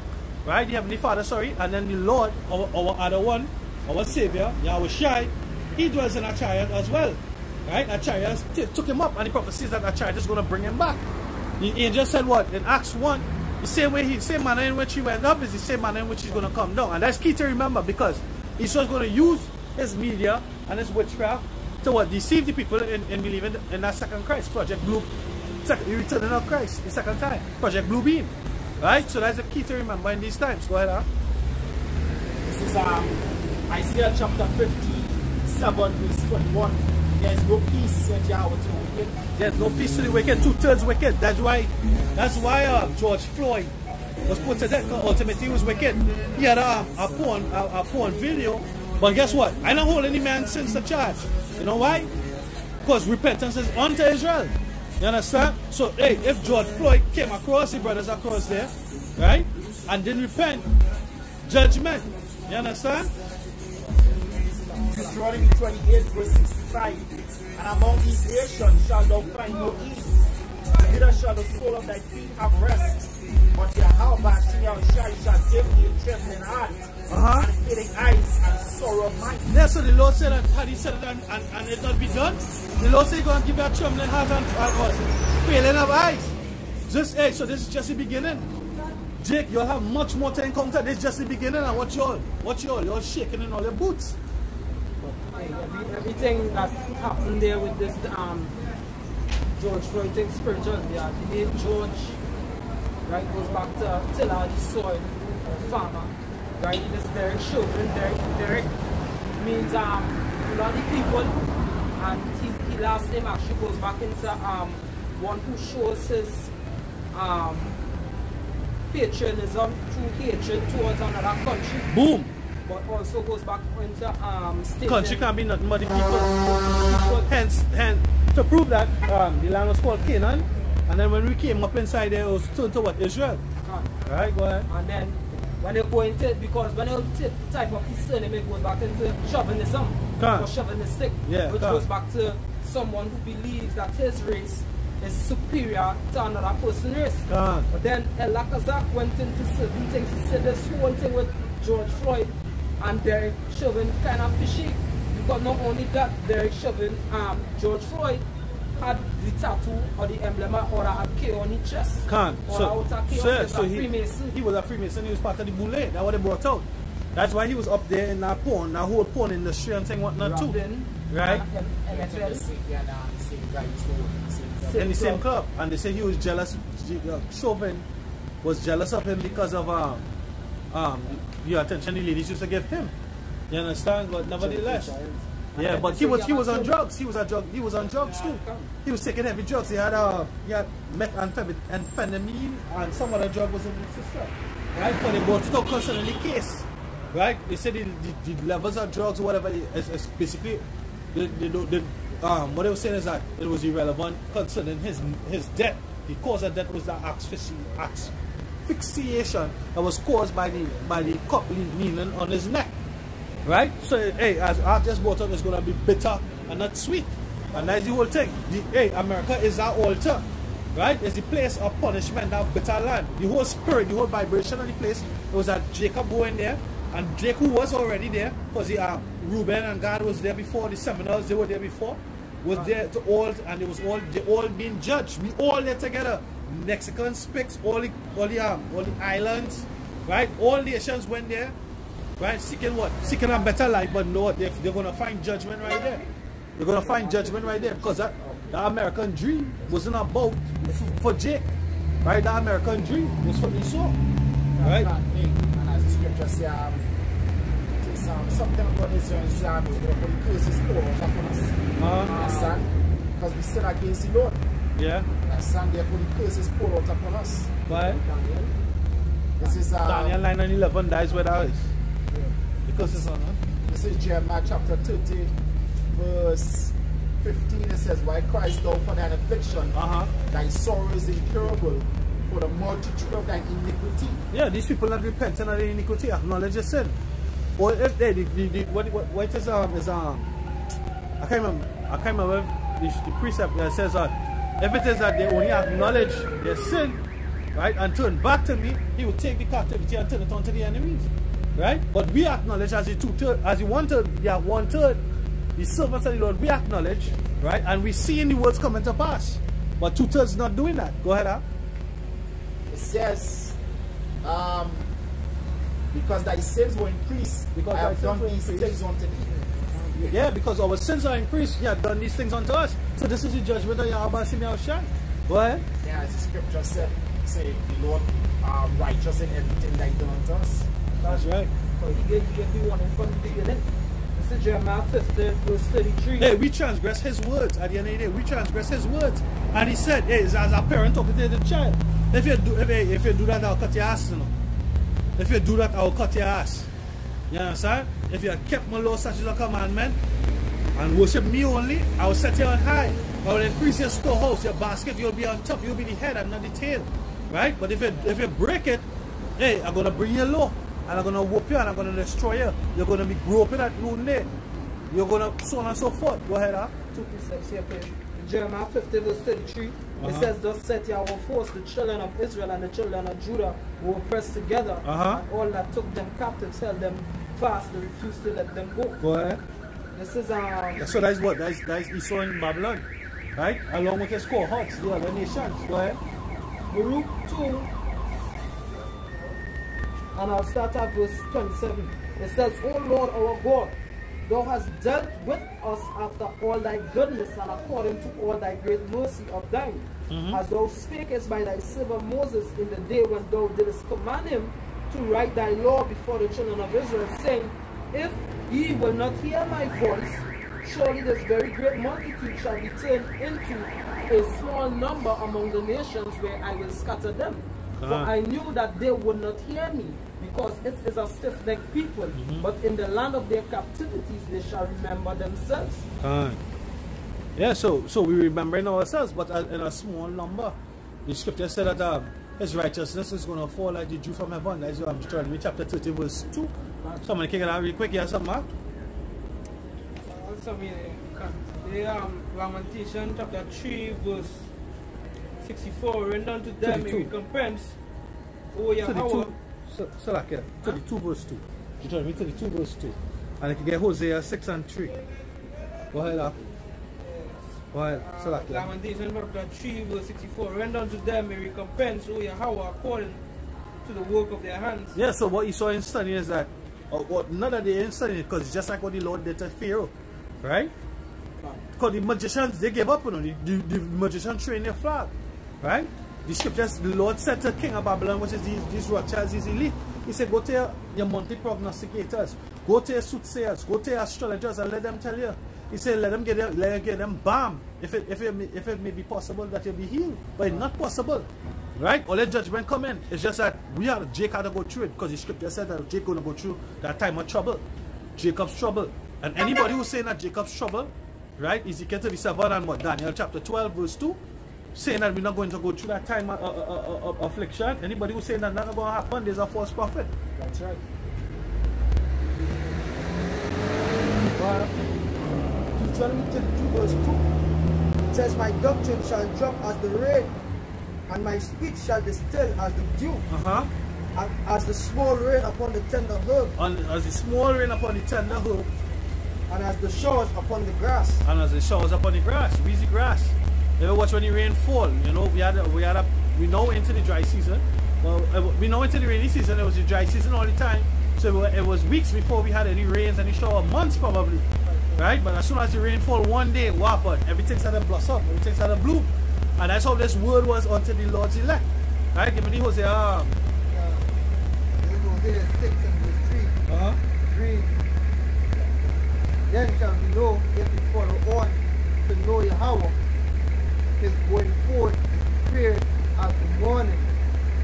Speaker 3: right? The Heavenly Father, sorry. And then the Lord, our other one, our Savior, Yahushua, he dwells in a chariot as well. Right? A chariot took him up, and the prophecy says that a chariot is going to bring him back. The angel said what? In Acts 1, the same manner in which he went up is the same manner in which he's going to come down. And that's key to remember, because he's just going to use his media and his witchcraft to what? Deceive the people in believing in that second Christ, Project Blue, the returning of Christ, the second time, Project Blue Beam. Right? So that's the key to remember in these times. Go ahead, huh?
Speaker 2: This is Isaiah chapter 57, verse 21. There's no peace in Yahweh to the wicked.
Speaker 3: There's no peace to the wicked. 2/3 wicked. That's why George Floyd was put to death. Ultimately, he was wicked. He had a porn video. But guess what? I don't hold any man since the charge. You know why? Because repentance is unto Israel. You understand? So, hey, if George Floyd came across, the brothers across there, right, and didn't repent, judgment. You understand?
Speaker 2: Deuteronomy 28, verse 65. And among these nations shall thou find no ease. Neither shall the sole of thy feet have rest. But Yahweh Yahushua shall give thee a trembling heart, and failing eyes, and sorrow of mind.
Speaker 3: Yeah, so the Lord said that, had he said it and it not be done, the Lord said he's going to give you a trembling heart and failing of eyes. Just, hey, so this is just the beginning. Jake, you'll have much more to encounter. This is just the beginning, and you're shaking in all your boots.
Speaker 1: Everything that happened there with this George Floyd thing spiritual, yeah, the name George, right, goes back to tiller the soil, farmer, right? This Derek Chauvin, Derek means a lot of people, and his last name actually goes back into one who shows his patriotism through hatred towards another country.
Speaker 3: Boom!
Speaker 1: But also goes back into state.
Speaker 3: Country can't be nothing but the people. Hence, to prove that, the land was called Canaan, and then when we came up inside there, it was turned to what? Israel. Right, go ahead.
Speaker 1: And then when they go into, because when they take the type of surname, it goes back into chauvinism or chauvinistic, which goes back to someone who believes that his race is superior to another person's race. But then El Lakazak went into certain things. He said this whole thing with George Floyd and Derek Chauvin kind of fishy, because not only that, Derek Chauvin, George Floyd had the tattoo or the emblem or a K on his chest.
Speaker 3: So he was a Freemason. He was part of the Boule. That's what they brought out. That's why he was up there in that whole porn industry and thing whatnot too. Right? In the same club. And they say he was jealous. Chauvin was jealous of him because of the attention the ladies used to give him. You understand? But nevertheless. Yeah, but he was on drugs. He was on drugs too. He was taking heavy drugs. He had methamphetamine and some other drug was in his system. Right? But they brought it up concerning the case. Right? They said the levels of drugs or whatever is basically what they were saying is that it was irrelevant concerning his death. The cause of death was the asphyxiation that was caused by the coupling needling on his neck. Right? So, hey, as I just brought up, it's going to be bitter and not sweet. And that's the whole thing. America is our altar. Right? It's the place of punishment, that bitter land. The whole spirit, the whole vibration of the place, it was that Jacob going there. And Jake, who was already there, because Reuben and God was there before, the Seminoles, they were there before, was there to all, and they all being judged. We all there together. Mexicans, Picts, all the islands, right? All nations went there. Right, seeking what? Seeking a better life, but no, they're going to find judgment right there. They're going to find judgment right there, because the American dream wasn't about for Jake. Right, the American dream was what he saw. Right?
Speaker 2: And as the scripture says, something about Israel and Islam is going to put curses pour upon us. Because we sin against the Lord.
Speaker 3: Yeah.
Speaker 2: And therefore the curses pour out upon us.
Speaker 3: Right.
Speaker 2: This is
Speaker 3: Daniel 9:11, that is where that is. Because it's on,
Speaker 2: This is Jeremiah chapter 30, verse 15. It says, why Christ thou for thine affliction, thy sorrow is incurable, for the multitude of thine iniquity.
Speaker 3: Yeah, these people not repenting of their iniquity, acknowledge their sin. Or if they, what is I can't remember the precept that says that if it is that they only acknowledge their sin, right, and turn back to me, he will take the captivity and turn it on to the enemies. Right? But we acknowledge as the one-third, the servants of the Lord, we acknowledge, right? And we see in the words coming to pass. But 2/3 not doing that. Go ahead,
Speaker 2: It says, because thy sins will increase, because I have done these things unto thee.
Speaker 3: Yeah, because our sins are increased, he had done these things unto us. So this is the judgment of Yahweh Shai. Go ahead.
Speaker 2: Yeah, as the scripture said, say the Lord are righteous in everything that he done unto us.
Speaker 3: That's right.
Speaker 1: So he gave you one in front of the beginning. This is Jeremiah 50, verse 33.
Speaker 3: Hey, we transgress his words at the end of the day. We transgress his words. And he said, hey, as a parent talking to the child, if you do that, I'll cut your ass, you know. If you do that, I'll cut your ass. You understand? If you kept my law, statutes, and commandment, and worship me only, I will set you on high. I will increase your storehouse, your basket, you'll be on top, you'll be the head and not the tail. Right? But if you break it, hey, I'm going to bring you low. And I'm going to whoop you and I'm going to destroy you. You're going to be groping at noon day. You're going to so on and so forth. Go ahead,
Speaker 1: Two precepts here, please. Jeremiah 50, verse 33. It says, thus saith Yahweh force, the children of Israel and the children of Judah were pressed together. And all that took them captives held them fast. They refused to let them go.
Speaker 3: Go ahead.
Speaker 1: This is
Speaker 3: so that's what? That's Esau in Babylon. Right? Along with his cohorts, the other nations. Go ahead.
Speaker 1: Baruch 2. and I'll start at verse 27. It says, O Lord our God, thou hast dealt with us after all thy goodness and according to all thy great mercy of thine, as thou spakest by thy servant Moses in the day when thou didst command him to write thy law before the children of Israel, saying, If ye will not hear my voice, surely this very great multitude shall be turned into a small number among the nations where I will scatter them. For I knew that they would not hear me, because it is a stiff-necked people. But in the land of their captivities they shall remember themselves.
Speaker 3: Yeah, so we remembering ourselves, but in a small number. The scripture said that his righteousness is going to fall like the dew from heaven. That's what I'm Deuteronomy chapter 30 verse 2. Someone can get out real quick. You have something, Mark?
Speaker 5: Lamentation chapter 3 verse 64. Render unto them a recompense, O Yahweh.
Speaker 3: 32 verse 2. Deuteronomy 32 verse 2. And you can get Hosea 6 and 3. Go ahead, Go ahead.
Speaker 5: Lamentation chapter 3 verse 64. Render unto them a recompense, O Yahweh, according to the work of their hands.
Speaker 3: Yeah, so what you saw in studying is that, not that they ain't studying it, because it's just like what the Lord did to Pharaoh, right? Because the magicians, they gave up on it. The magicians trained their flag, right? The scriptures, the Lord said to King of Babylon, which is these Rothschilds, these elite, he said, go to your monthly prognosticators, go to your soothsayers, go to your astrologers, and let them tell you. He said, let them get them balm, if it may be possible that you'll be healed. But it's not possible, right? All the judgment come in. It's just that Jacob had to go through it, because the scripture said that Jacob going to go through that time of trouble, Jacob's trouble. And anybody who's saying that Jacob's trouble, right, Ezekiel 37 and what, Daniel chapter 12 verse 2, saying that we're not going to go through that time of affliction, anybody who's saying that nothing going to happen, there's a false prophet.
Speaker 1: That's right.
Speaker 4: Deuteronomy 32 verse 2. It says, My doctrine shall drop as the rain, and my speech shall distill as the dew, and as the small rain upon the tender herb.
Speaker 3: As the small rain upon the tender herb.
Speaker 4: And as the showers upon the grass.
Speaker 3: And as the showers upon the grass, easy grass. You ever watch when the rain fall? You know, we know into the dry season. Well, we know into the rainy season. It was the dry season all the time. So it was weeks before we had any rains, any shower, months probably, right? But as soon as the rain fall one day, what happened? Everything started to blossom, everything started to bloom, and that's how this word was unto the Lord's elect, right? Give me the Hosea.
Speaker 4: Hosea 6 and verse 3. Read. Then shall we know if we follow on to know Yahweh. His going forth is prepared as the morning,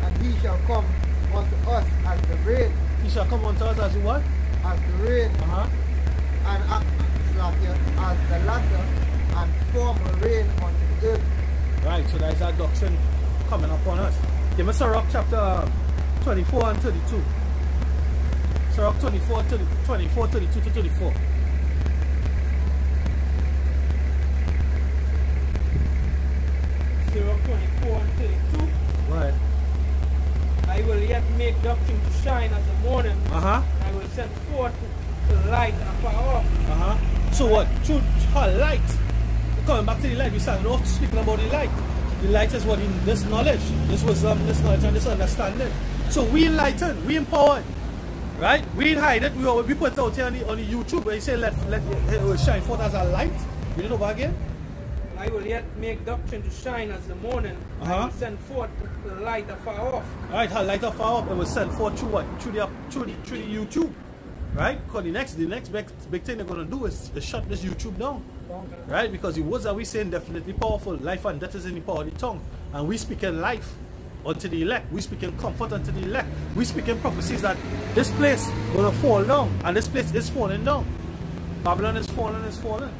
Speaker 4: and he shall come unto us as the rain.
Speaker 3: He shall come unto us as the what?
Speaker 4: As the rain. And as the latter and former rain unto the earth.
Speaker 3: Right, so that's our doctrine coming upon us. Give me Sirach chapter 24 and 32. Sirach 24, 32 to 34.
Speaker 5: Sirach 24 and 32.
Speaker 3: Right.
Speaker 5: I will yet make doctrine to shine as the morning. And I will send forth the light afar off.
Speaker 3: So what? Through her light. Coming back to the light, we started off speaking about the light. The light is what in this knowledge, this wisdom, this knowledge, and this understanding. So we enlighten, we empowered, right? We didn't hide it. We put it out here on the YouTube where you say let it will shine forth as a light. Read it over again.
Speaker 5: I will yet make doctrine to shine as the morning. I will send forth the light afar off.
Speaker 3: Right, her light afar off. It will send forth through what? Through the YouTube, right? Because the next big thing they're gonna do is shut this YouTube down, right? Because the words that we saying definitely powerful. Life and death is in the power of the tongue, and we speak in life unto the elect. We speak in comfort unto the elect. We speak in prophecies that this place gonna fall down, and this place is falling down. Babylon is falling, is falling.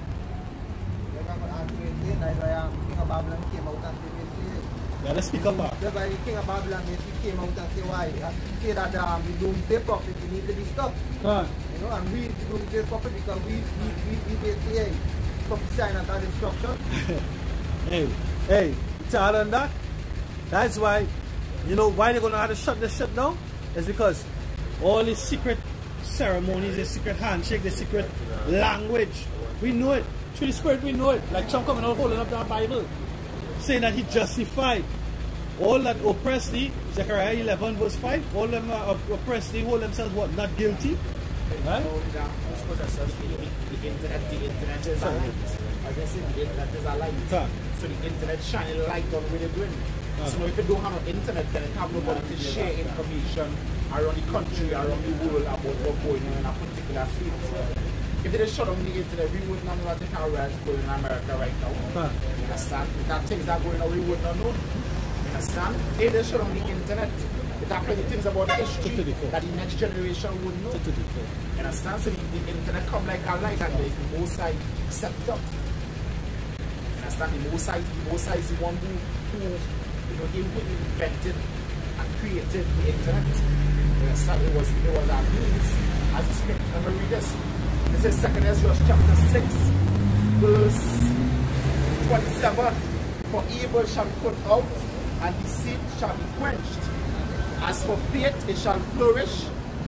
Speaker 4: That's why King of Babylon came out and said,
Speaker 3: Yeah, let's speak up.
Speaker 4: that's why the King of Babylon came out and said, why? Say that the doomsday prophet need to be stopped. You know, and we the doomsday prophet because we basically prophesying about destruction.
Speaker 3: Hey, tell them that. That's why, you know, why they're gonna have to shut this shit down? Is because all these secret ceremonies, the secret handshake, the secret language, we know it. Through the Spirit we know it. Like Trump coming out holding up that Bible, saying that he justified all that oppress thee, Zechariah 11 verse 5, all them oppress thee, hold themselves what? Not guilty. Right?
Speaker 2: The internet is a light. I guess the internet is a light. So the internet shine a light on where they're doing. So if you don't have an internet, then you have nobody to share information around the country, around the world about what's going on in a particular state. If they shut down the internet, we wouldn't know what the kind of riots going in America right now. You understand? If that things are going on, we wouldn't know. You understand? If they shut down the internet, there are plenty of things about the history that the next generation would know. You understand? So the internet come like a light and there is the Most High set it up. You understand? The Most High is the one who invented and created the internet. You understand? It was our means as a script. Let me read this. It says 2 Ezra chapter 6, verse 27. For evil shall be put out, and deceit shall be quenched. As for faith, it shall flourish,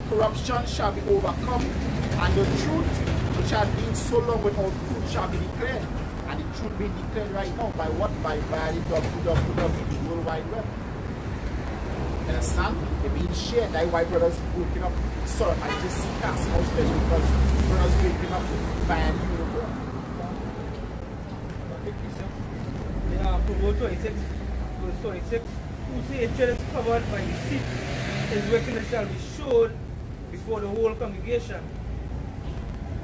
Speaker 2: corruption shall be overcome, and the truth, which has been so long without fruit, shall be declared. And the truth being declared right now by what? By the www, World Wide Web. You understand? They're being shared. That's why brothers waking up, sort of, I just see casting out fish because brothers waking up buying new world.
Speaker 5: Proverbs 26, verse 26. Whose hatred is covered by deceit, his wickedness shall be showed before the whole congregation.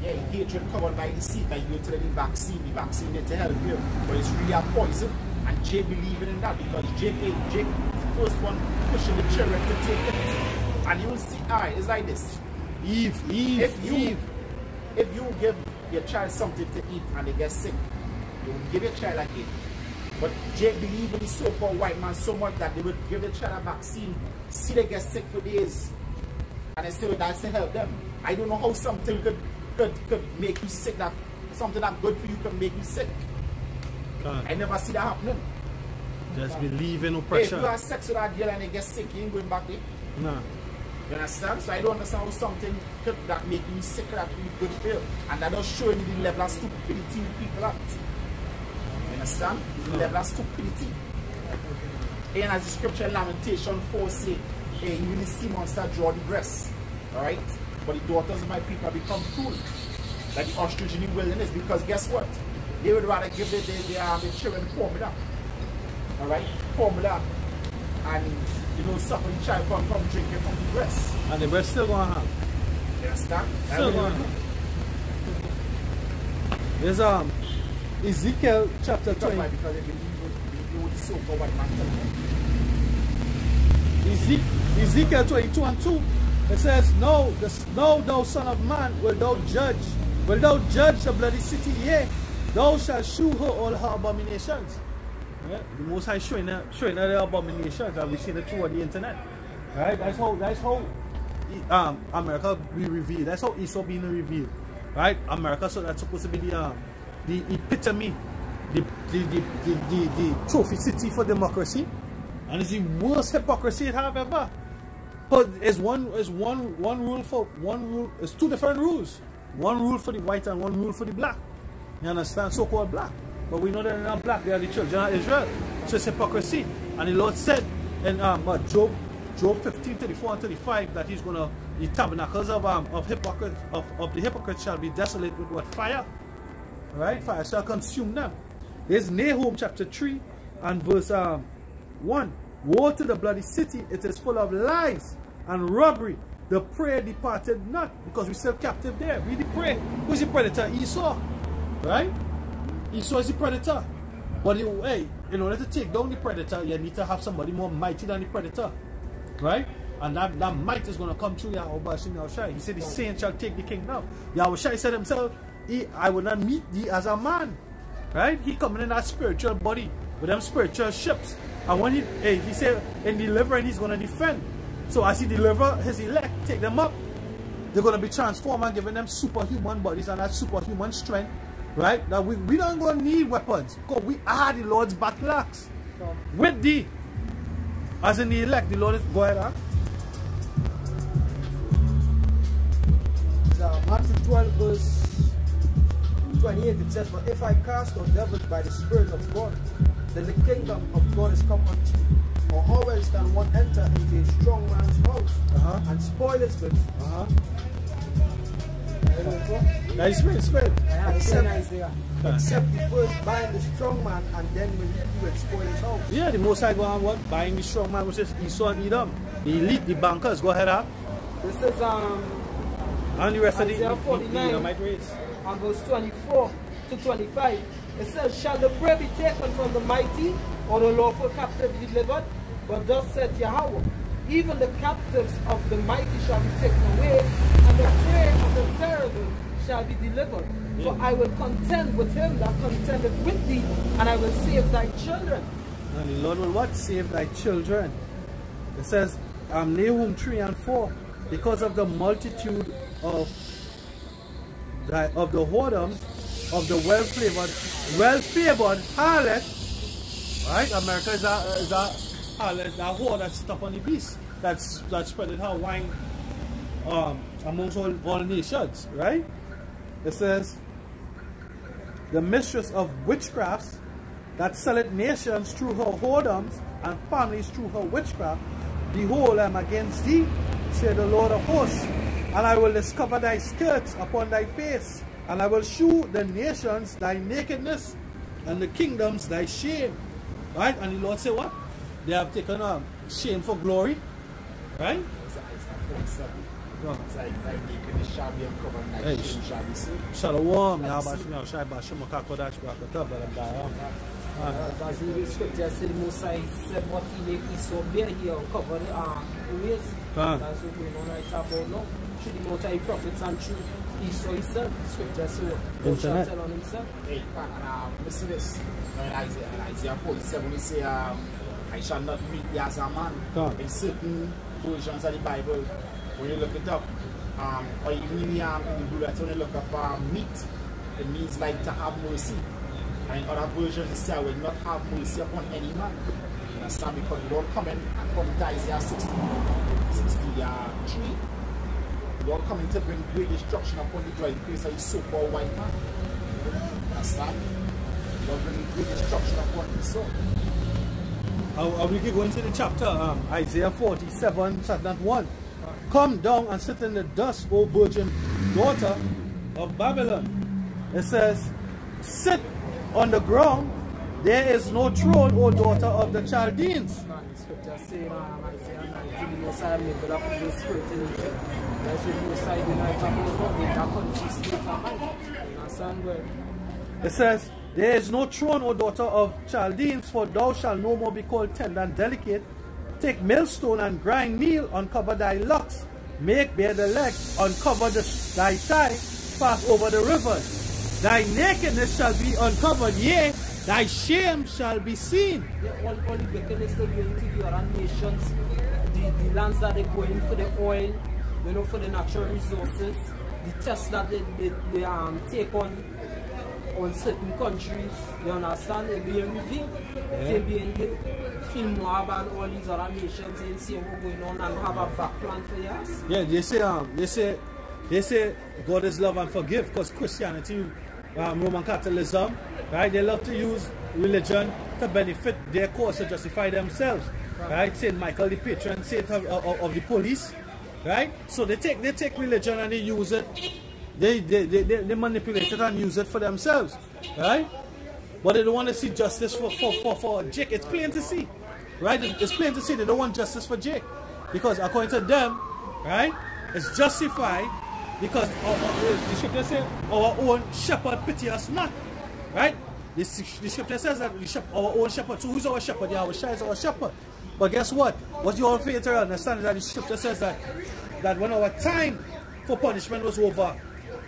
Speaker 2: Yeah, hatred covered by deceit, like you tell the vaccine there to help you, but it's really a poison. And Jay believing in that because Jake the first one pushing the children to take it. And you will see, alright, it's like this. If you give your child something to eat and they get sick, you will give your child a gift. But Jake believe in the so-called white man so much that they would give the child a vaccine, see they get sick for days, and they say that's to help them. I don't know how something could make you sick, that something that good for you can make you sick. I never see that happening.
Speaker 3: Just believe in oppression.
Speaker 2: If you have sex with that girl and they get sick, you ain't going back there.
Speaker 3: No.
Speaker 2: You understand? So I don't understand how something that make you sick that you good feel. And that does show you the level of stupidity people at. You understand? The level of stupidity. And as the scripture in Lamentation 4 say, hey, you will see monster draw the breast. Alright? But the daughters of my people become cruel. Like the ostrich in the wilderness. Because guess what? They would rather give their children formula. Alright? Formula. And you know, suckle the child from drinking from the breast.
Speaker 3: And the breast still going to have.
Speaker 2: You understand?
Speaker 3: Still going to have. There's Ezekiel chapter 20.
Speaker 2: Because they believe with the so-called white man.
Speaker 3: Ezekiel 22:2. It says, No, thou son of man, will thou judge the bloody city? Yea, thou shalt shew her all her abominations. Yeah? The Most High showing her the abominations, and we see it through the internet. Right? That's how America be revealed. That's how Esau being revealed. Right? America, so that's supposed to be the epitome, the trophy city for democracy, and it's the worst hypocrisy it have ever. But it's one rule for one rule. It's two different rules. One rule for the white and one rule for the black. You understand? So-called black. But we know that they're not black. They are the children of Israel. So it's hypocrisy. And the Lord said in Job 15:34 and 35 that He's gonna, the tabernacles of the hypocrites shall be desolate with what? Fire. Right? Fire shall consume them. There's Nahum chapter 3 and verse 1. Woe to the bloody city, it is full of lies and robbery. The prey departed not, because we're still captive there. We the prey. Who's the predator? Esau. Right? Esau is the predator. But hey, in order to take down the predator, you need to have somebody more mighty than the predator. Right? And that might is going to come through Yahweh. He said the saints shall take the kingdom. Yahweh said himself, I will not meet thee as a man. Right? He coming in that spiritual body with them spiritual ships. And when he said in delivering, he's going to defend. So as he deliver his elect, take them up, they're going to be transformed and giving them superhuman bodies and that superhuman strength. Right? That we don't going to need weapons. Because we are the Lord's battle axe. With thee. As in the elect, the Lord is going on.
Speaker 4: Matthew 12 verse 28, it says, But if I cast out devils by the Spirit of God, then the kingdom of God is come unto you.
Speaker 6: or how else can one enter into a strong man's house and spoil his goods?
Speaker 3: Nice spell.
Speaker 6: Except he first bind the strong man and then he will spoil his house.
Speaker 3: Yeah, the Most High go on what? Buying the strong man, which is Esau and Edom. The elite, the bankers. Go ahead, up.
Speaker 1: This is
Speaker 3: And the rest of the
Speaker 1: Edomite race. And verse 24 to 25. It says, shall the prey be taken from the mighty, or the lawful captive be delivered? But thus said Yahweh, even the captives of the mighty shall be taken away, and the prey of the terrible shall be delivered. For I will contend with him that contendeth with thee, and I will save thy children.
Speaker 3: And the Lord will what? Save thy children. It says, Nahum 3 and 4, because of the multitude of the whoredoms of the well-favored harlot, right? America is a harlot, that whore that's stuck on the beast, that's spreading her wine amongst all nations, right? It says, the mistress of witchcrafts that selleth nations through her whoredoms and families through her witchcraft, behold, I am against thee, said the Lord of hosts, and I will discover thy skirts upon thy face, and I will shew the nations thy nakedness, and the kingdoms thy shame. Right? And the Lord said what? They have taken shame for glory. Right? Shalom.
Speaker 1: As in the scripture said, Moses said what he make Esau bear, he uncovered the ways. That's what we're going right about now. Through the multi prophets and through Esau himself, the scripture said what shall tell on himself.
Speaker 2: Hey, listen this. In Isaiah 47, we say, I shall not meet thee as a man. In certain versions of the Bible, when you look it up, or even in the Blue Letter, when you look up meet, it means like to have mercy. And in other versions, it says, I will not have mercy upon any man. You understand? Because the Lord coming, according to Isaiah 63, the Lord coming to bring great destruction upon the dwelling place of his so-called white man. You understand? The Lord bring great destruction upon his soul.
Speaker 3: We can go into the chapter, Isaiah 47, starting at 1. Come down and sit in the dust, O virgin daughter of Babylon. It says, sit on the ground, there is no throne, O daughter of the Chaldeans.
Speaker 1: Scripture saying, Isaiah 19, the Messiah may build up the spirit in Egypt. That's what the Messiah denies about that country state of mind. You understand where?
Speaker 3: It says, there is no throne, O daughter of Chaldeans, for thou shalt no more be called tender and delicate. Take millstone and grind meal, uncover thy locks, make bare the legs, uncover thy thigh, pass over the rivers. Thy nakedness shall be uncovered, yea, thy shame shall be seen.
Speaker 1: Yeah, all the wickedness they're going to the other nations, the lands that they're going for the oil, you know, for the natural resources, the tests that they take on certain countries, you understand, they're being revealed. They're being filmed Moab and all these other nations and see what's going on and have a back plan for us.
Speaker 3: Yeah, they say God is love and forgive, because Christianity, Roman Catholicism, right? They love to use religion to benefit their cause, to justify themselves, right? Saint Michael, the patron saint of the police, right? So they take religion and they use it, they manipulate it and use it for themselves, right? But they don't want to see justice for Jake. It's plain to see, right? It's plain to see they don't want justice for Jake, because according to them, right, it's justified. Because the scripture says, our own shepherd pity us not. Right? The scripture says that our own shepherd. So who's our shepherd? Yahweh Shai is our shepherd. But guess what? What you all fail to understand is that the scripture says that when our time for punishment was over,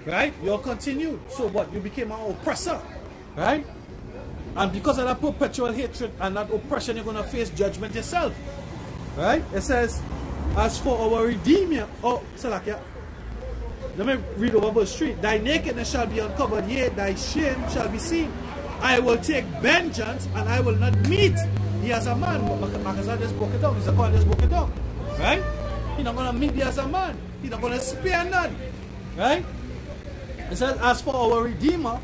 Speaker 3: right, you all continued. So what? You became an oppressor. Right? And because of that perpetual hatred and that oppression, you're going to face judgment yourself. Right? It says, as for our Redeemer, Salakia. Let me read over verse 3. Thy nakedness shall be uncovered, yea, thy shame shall be seen. I will take vengeance, and I will not meet thee as a man. Makazah just broke it down. Zakon just broke it down. Right? He's not going to meet thee as a man. He's not going to spare none. Right? It says, as for our Redeemer,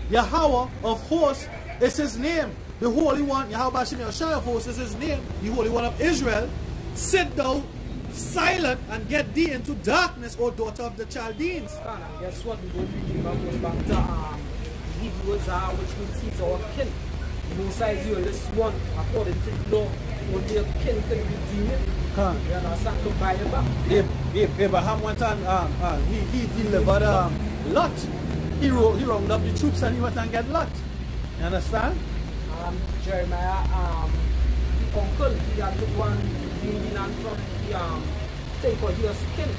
Speaker 3: Yahweh of hosts is his name. the Holy One, Yahweh Hashem Yahshua of hosts is his name, the Holy One of Israel, sit thou silent and get thee into darkness, O daughter of the Chaldeans.
Speaker 1: And guess what? We go goes back to Hebrews, which means he's our king. Most sides the eldest one, according to the law, only a king can redeem it. You understand? Look by the back.
Speaker 3: Abraham went and he delivered Lot. He rounded up the troops and he went and get Lot. You understand?
Speaker 1: Jeremiah, the uncle, he had took one meaning and from the thing for he was king.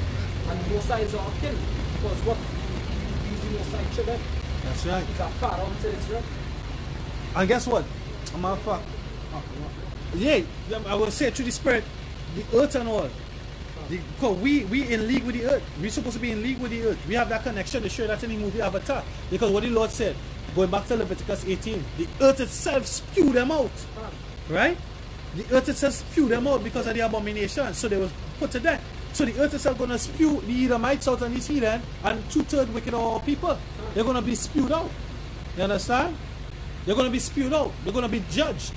Speaker 1: And Mosiah is our king. Because what? He's the Mosiah children.
Speaker 3: That's right.
Speaker 1: He's a father unto Israel.
Speaker 3: And guess what? I'm a fuck. Yeah, I will say through the spirit, the earth and all. Because we in league with the earth. We're supposed to be in league with the earth. We have that connection to show that in the movie Avatar. Because what the Lord said, going back to Leviticus 18, the earth itself spewed them out. Right? The earth itself spewed them out because of the abomination. So they were put to death. So the earth itself going to spew the Edomites out and these heathen and 2/3 wicked all people. They're going to be spewed out. You understand? They're going to be spewed out. They're going to be judged.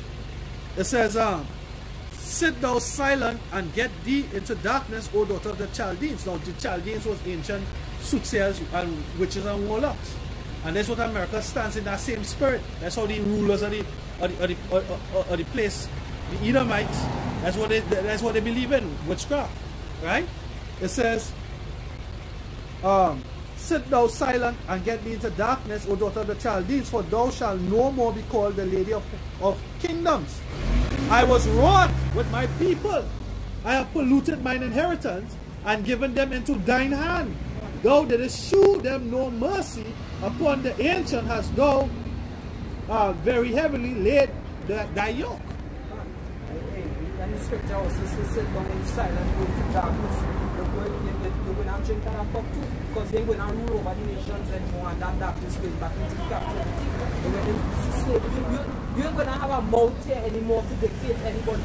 Speaker 3: It says, sit thou silent and get thee into darkness, O daughter of the Chaldeans. Now the Chaldeans was ancient soothsayers and witches and warlocks. And that's what America stands in, that same spirit. That's how the rulers of the place, the Edomites, that's what they believe in, witchcraft. Right? It says, sit thou silent and get thee into darkness, O daughter of the Chaldeans, for thou shalt no more be called the lady of kingdoms. I was wroth with my people. I have polluted mine inheritance and given them into thine hand. Thou didst shew them no mercy. Upon the ancient hast thou very heavily laid thy yoke.
Speaker 1: And the scripture also says, sit down in silence, go into darkness. You're going to drink and cup too, because they're going to rule over the nations anymore, and that darkness goes back into captivity. You ain't going to have a mouth here anymore to dictate anybody.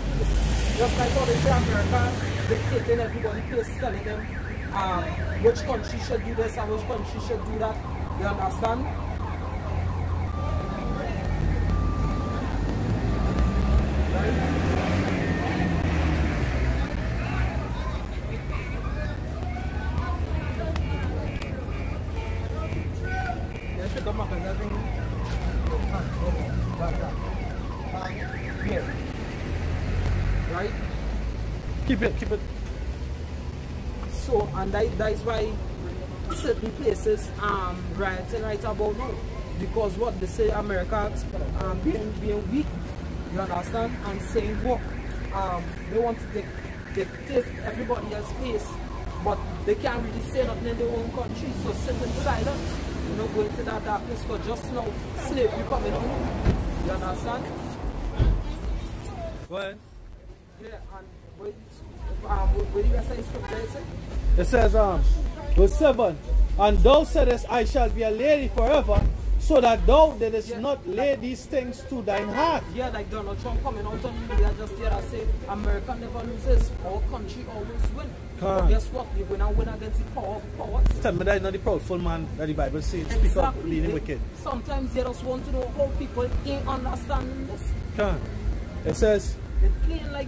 Speaker 1: Just like how they say America dictating everybody place, telling them which country should do this and which country should do that. You understand? Right? Right?
Speaker 3: Keep it.
Speaker 1: So, and that is why certain places rioting right about now. Because what they say, America being weak, you understand, and saying what they want to dictate everybody else's pace, but they can't really say nothing in their own country. So sit in silence, you know, go into that darkness, because just now slavery coming on. You understand?
Speaker 3: Go ahead.
Speaker 1: Yeah, and what do you say scripture?
Speaker 3: It says, verse 7, and thou saidest, I shall be a lady forever, so that thou didst not lay these things to thine heart.
Speaker 1: Yeah, like Donald Trump coming out on media just here and say, America never loses, our country always win. But guess what? You're going to win against the power of powers.
Speaker 3: Tell me that is not the proudful man that the Bible says. Speak up, leading wicked.
Speaker 1: Sometimes they just want to know how people ain't understanding this.
Speaker 3: It says,
Speaker 1: it's plain like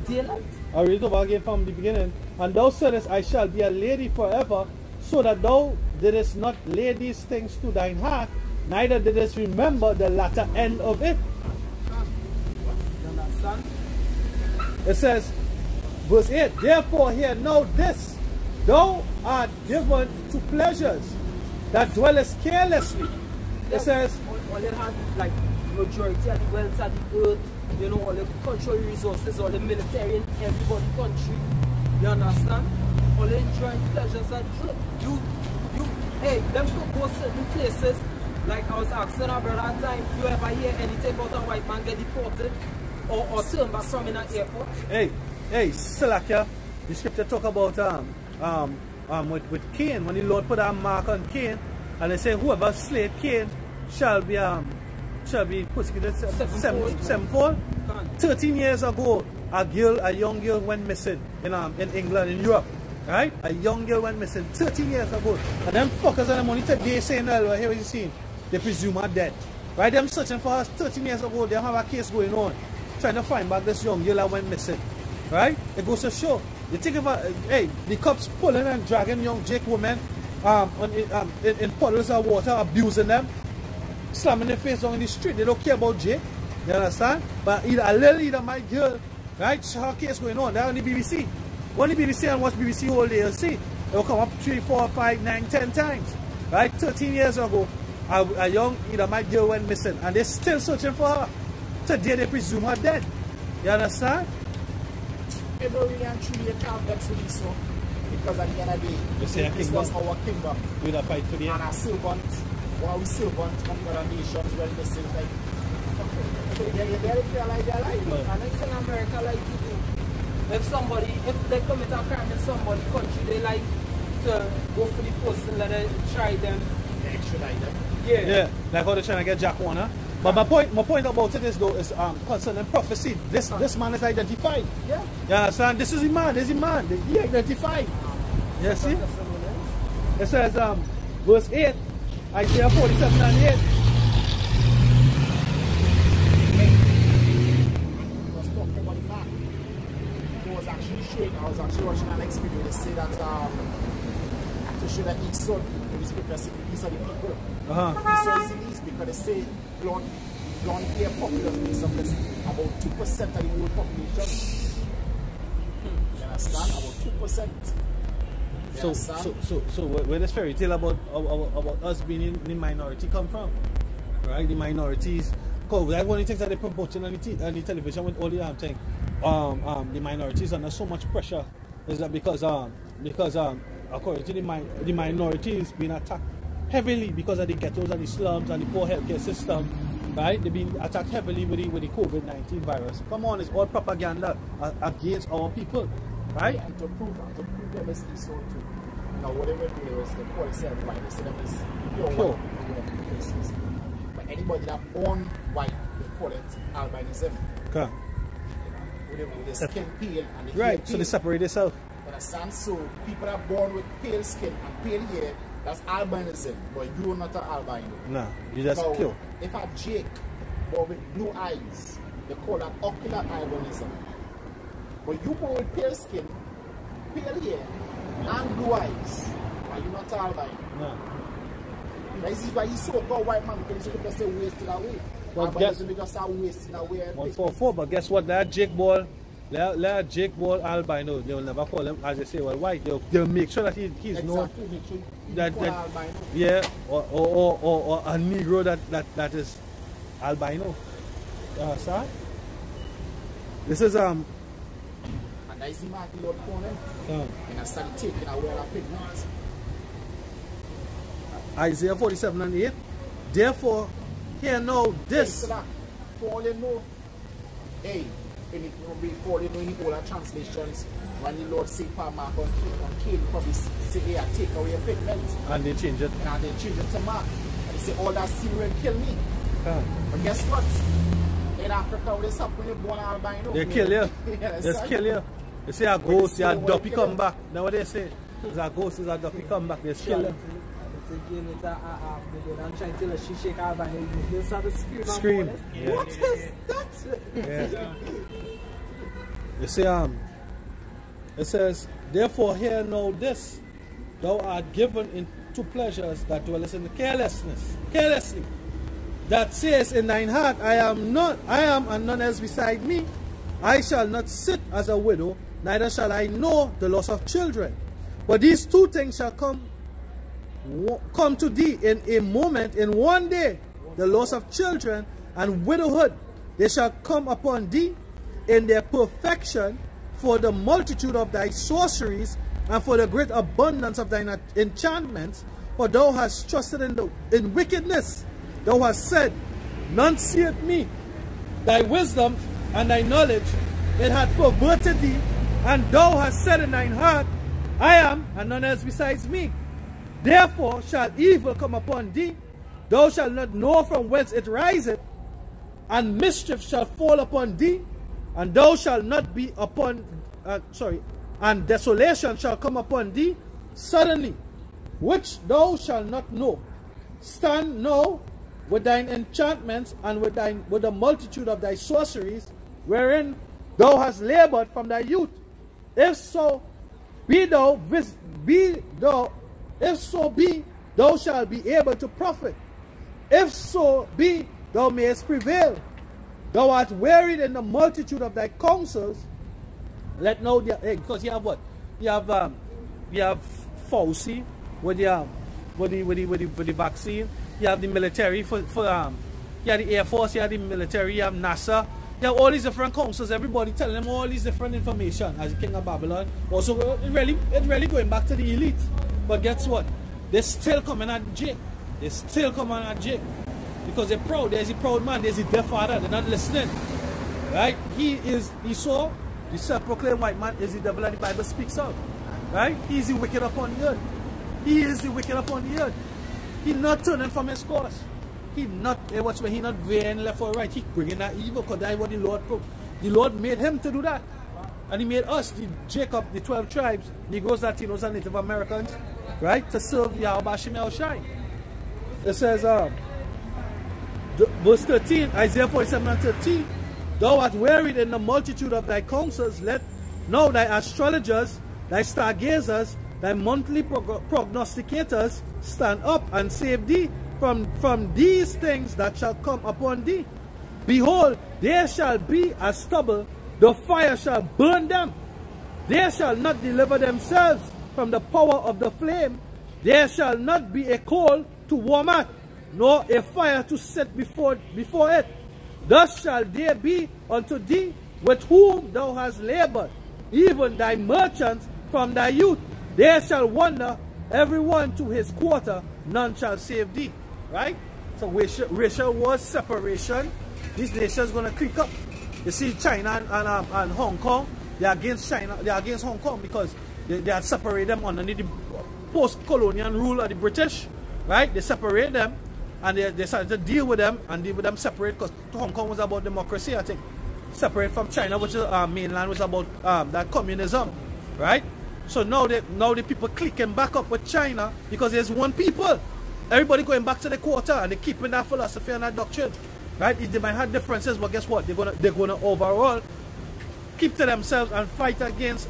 Speaker 1: daylight.
Speaker 3: I read it over again from the beginning. And thou saidest, I shall be a lady forever, so that thou didst not lay these things to thine heart, neither didst remember the latter end of it.
Speaker 1: You understand?
Speaker 3: It says, verse 8, therefore hear now this, thou art given to pleasures that dwellest carelessly. It says,
Speaker 1: all they had, like, majority of the wealth of the earth, you know, all the cultural resources, all the military in everybody country. You understand? All the enjoying pleasures that hey, them could go certain places. Like I was asking our brother at time, you ever hear anything about a white man get deported or turn back from in an airport?
Speaker 3: Hey, Salakia, the scripture talk about with Cain, when the Lord put a mark on Cain, and they say whoever slayed Cain shall be persecuted sevenfold. 13 years ago, a young girl went missing in England, in Europe. Right? A young girl went missing 13 years ago. And them fuckers and them only today saying, well, here what you see. They presume her dead. Right? Them searching for us 13 years ago. They have a case going on. Trying to find back this young girl that went missing. Right? It goes to show. You think about, hey, the cops pulling and dragging young Jake women in puddles of water, abusing them, slamming their face down in the street. They don't care about Jake. You understand? But either my girl, right? Her case going on. They're on the BBC. Go on the BBC and watch BBC all day. You'll see. It will come up 3, 4, 5, 9, 10 times. Right? 13 years ago, a young my girl went missing. And they're still searching for her. Today they presume her dead. You understand?
Speaker 2: It don't really and truly account that to be so. Because at the end of the day, this was our kingdom.
Speaker 3: We'll fight for the end.
Speaker 2: And our servant, while we servant from other nations, well, this is like, they feel like they're like,
Speaker 1: and it's in America like to do. If they commit a crime in somebody's country, they like to go for the person that they try them.
Speaker 2: they extradite them.
Speaker 3: Yeah, like how they're trying to get Jack Warner. But my point about it is though is concerning prophecy. This man is identified.
Speaker 1: Yeah.
Speaker 3: You understand? This is the man. This is the man. He identified. You see? It says verse 8, Isaiah 47 and 8.
Speaker 2: I was actually watching an video. They say that to show that each son in this picture, these are the people. Esau is in East because they say blonde hair population is about 2% of the whole population. You understand? About 2%.
Speaker 3: So where this fairy tale about us being in the minority come from? Right? The minorities. Because that's one of the things that they promote on the television with all the thing. The minorities under so much pressure is that because according to the minorities being attacked heavily because of the ghettos and the slums and the poor healthcare system, right? They've been attacked heavily with the COVID-19 virus. Come on, it's all propaganda against our people, right?
Speaker 2: And to prove them as Esau too. Now whatever it is, they call themselves white, they say them as pure white. But anybody that born white, they call it albinism.
Speaker 3: Okay.
Speaker 2: With the skin pale and the
Speaker 3: right,
Speaker 2: hair
Speaker 3: so
Speaker 2: pale.
Speaker 3: they separate themselves.
Speaker 2: Understand? So people are born with pale skin and pale hair, that's albinism, but you're not an albino.
Speaker 3: No, you just
Speaker 2: now,
Speaker 3: kill.
Speaker 2: If a Jake born with blue eyes, they call that ocular albinism. But you born with pale skin, pale hair, and blue eyes, and you're not an albino.
Speaker 3: No.
Speaker 2: This is why he's so called white man, because he's just say wasted away.
Speaker 3: But
Speaker 2: just are wasting away.
Speaker 3: 144, but guess what? That Jake Ball albino, they will never call him, as they say, well, white. They'll make sure that he's
Speaker 2: exactly.
Speaker 3: known
Speaker 2: Make sure
Speaker 3: that
Speaker 2: albino.
Speaker 3: Yeah, or a Negro that is albino. Sir? This is
Speaker 2: and that is the mark the Lord upon him. And I started taking away our pigment.
Speaker 3: Isaiah 47 and 8. Therefore, hear now this.
Speaker 2: For all you know, hey, before you know in all our translations, when the Lord say mark on Cain, probably say, hey, take away your pigment.
Speaker 3: And they change it.
Speaker 2: And they change it to mark. And they say, all that sin will kill me. But guess what? In Africa, what is happening when you're born albino?
Speaker 3: They kill you. They kill you. They say a ghost, a duppy come back. Now what they say? It's a ghost, it's a duppy come back. They kill you.
Speaker 1: I'm trying to tell her she shake her back and you start to
Speaker 3: scream.
Speaker 1: Yeah. What is that?
Speaker 3: Yeah. You see, it says, therefore hear now this, thou art given into pleasures that dwellest in carelessly. That says in thine heart, I am and none else beside me. I shall not sit as a widow, neither shall I know the loss of children. But these two things shall come to thee in a moment, in one day, the loss of children and widowhood. They shall come upon thee in their perfection, for the multitude of thy sorceries and for the great abundance of thine enchantments. For thou hast trusted in wickedness. Thou hast said, none seeth me. Thy wisdom and thy knowledge, it hath perverted thee. And thou hast said in thine heart, I am, and none else besides me. Therefore shall evil come upon thee, thou shalt not know from whence it riseth, and mischief shall fall upon thee, and thou shalt not be upon, and desolation shall come upon thee suddenly, which thou shalt not know. Stand now with thine enchantments and with the multitude of thy sorceries, wherein thou hast labored from thy youth. If so be, thou shalt be able to profit. If so be, thou mayest prevail. Thou art wearied in the multitude of thy counsels. Let know the because you have what? You have Fauci with the vaccine. You have the military you have the Air Force, you have the military, you have NASA. You have all these different councils, everybody telling them all these different information as the king of Babylon. Also, it's really going back to the elite. But guess what? They're still coming at Jake. They're still coming at Jake. Because they're proud. There's a proud man, there's a deaf father. They're not listening. Right? He saw the self-proclaimed white man is the devil that the Bible speaks of. Right? He is the wicked upon the earth. He is the wicked upon the earth. He's not turning from his course. He not veering left or right. He bringing that evil because that's what the Lord made him to do that. And he made us, Jacob, the 12 tribes, Negroes, Latinos, and Native Americans, right, to serve Yahweh Hashem Yahushai. It says, verse 13, Isaiah 47 and 13, thou art wearied in the multitude of thy counsels. Let know thy astrologers, thy stargazers, thy monthly prognosticators stand up and save thee from these things that shall come upon thee. Behold, there shall be a stubble, the fire shall burn them. They shall not deliver themselves from the power of the flame. There shall not be a coal to warm at, nor a fire to set before it. Thus shall there be unto thee with whom thou hast labored, even thy merchants from thy youth. They shall wander every one to his quarter, none shall save thee. Right? So racial war, separation. These nations going to creep up. You see China and Hong Kong, they are against China, they are against Hong Kong because they are separate them underneath the post-colonial rule of the British. Right? They separate them and they decided to deal with them and deal with them separate because Hong Kong was about democracy, I think. Separate from China, which is mainland, was about that communism. Right? So now the people clicking back up with China because there's one people. Everybody going back to the quarter and they're keeping that philosophy and that doctrine. Right? They might have differences, but guess what? They're gonna overall keep to themselves and fight against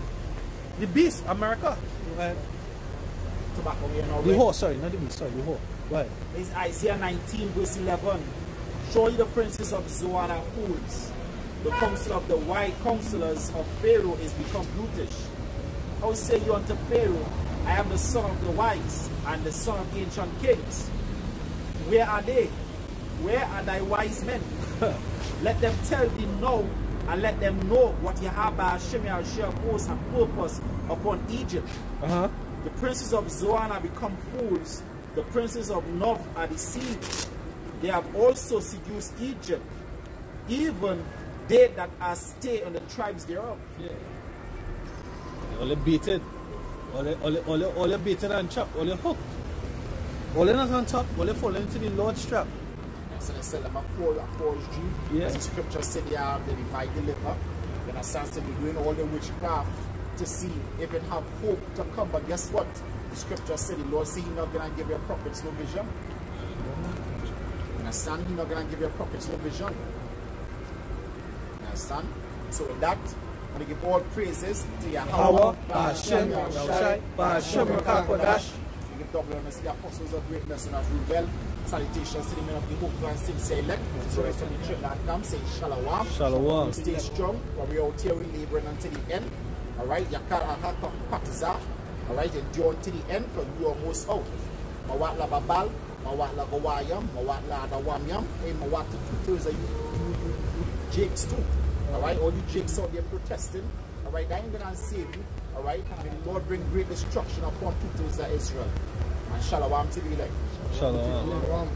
Speaker 3: the beast, America. Right.
Speaker 6: Tobacco here now.
Speaker 3: The horse, sorry, not the beast, sorry, the horse. Right.
Speaker 6: It's Isaiah 19 verse 11. Surely the princes of Zoan are fools. The counsel of the wise counselors of Pharaoh is become brutish. How say you unto Pharaoh, I am the son of the wise and the son of ancient kings. Where are they? Where are thy wise men? Let them tell thee now, and let them know what Yahweh Hashem Yahushua purpose and purpose upon Egypt. The princes of Zoan are become fools. The princes of Nov are deceived. They have also seduced Egypt, even they that are stay on the tribes thereof.
Speaker 3: Yeah. All beat it. All beat it and chopped. All hooked. All not on top. All fall into the Lord's trap.
Speaker 6: So they sell them a forged dream.
Speaker 3: Yeah.
Speaker 6: As the scripture said, they divide the liver. Then a sense to be doing all the witchcraft to see if it have hope to come. But guess what? The scripture said the Lord said he's not going to give your prophets no vision. Understand? He's not going to give your prophets no vision. Understand? So with that, I'm going to give all praises to Yahweh,
Speaker 3: Hashem, Yahushai, Hashem, Kodash.
Speaker 6: We give double honors to the apostles of greatness and of rebel. Salutations to the men of the hope and sincere elect. To the rest of the Trinidad camp, say Shalom.
Speaker 3: Shalom.
Speaker 6: Stay strong, but we are out here laboring until the end. Alright, Yakara Haka Patiza. Alright, endure to the end because we are almost out. Mawat la Babal, Mawat la Gawayam, Mawat la Adawamyam, and Mawat the 2 you Jakes too. Alright, all you Jakes out there protesting. Alright, that ain't gonna save you. Alright, may the Lord bring great destruction upon 2 Israel. And Shalom to the elect.
Speaker 3: Shalom.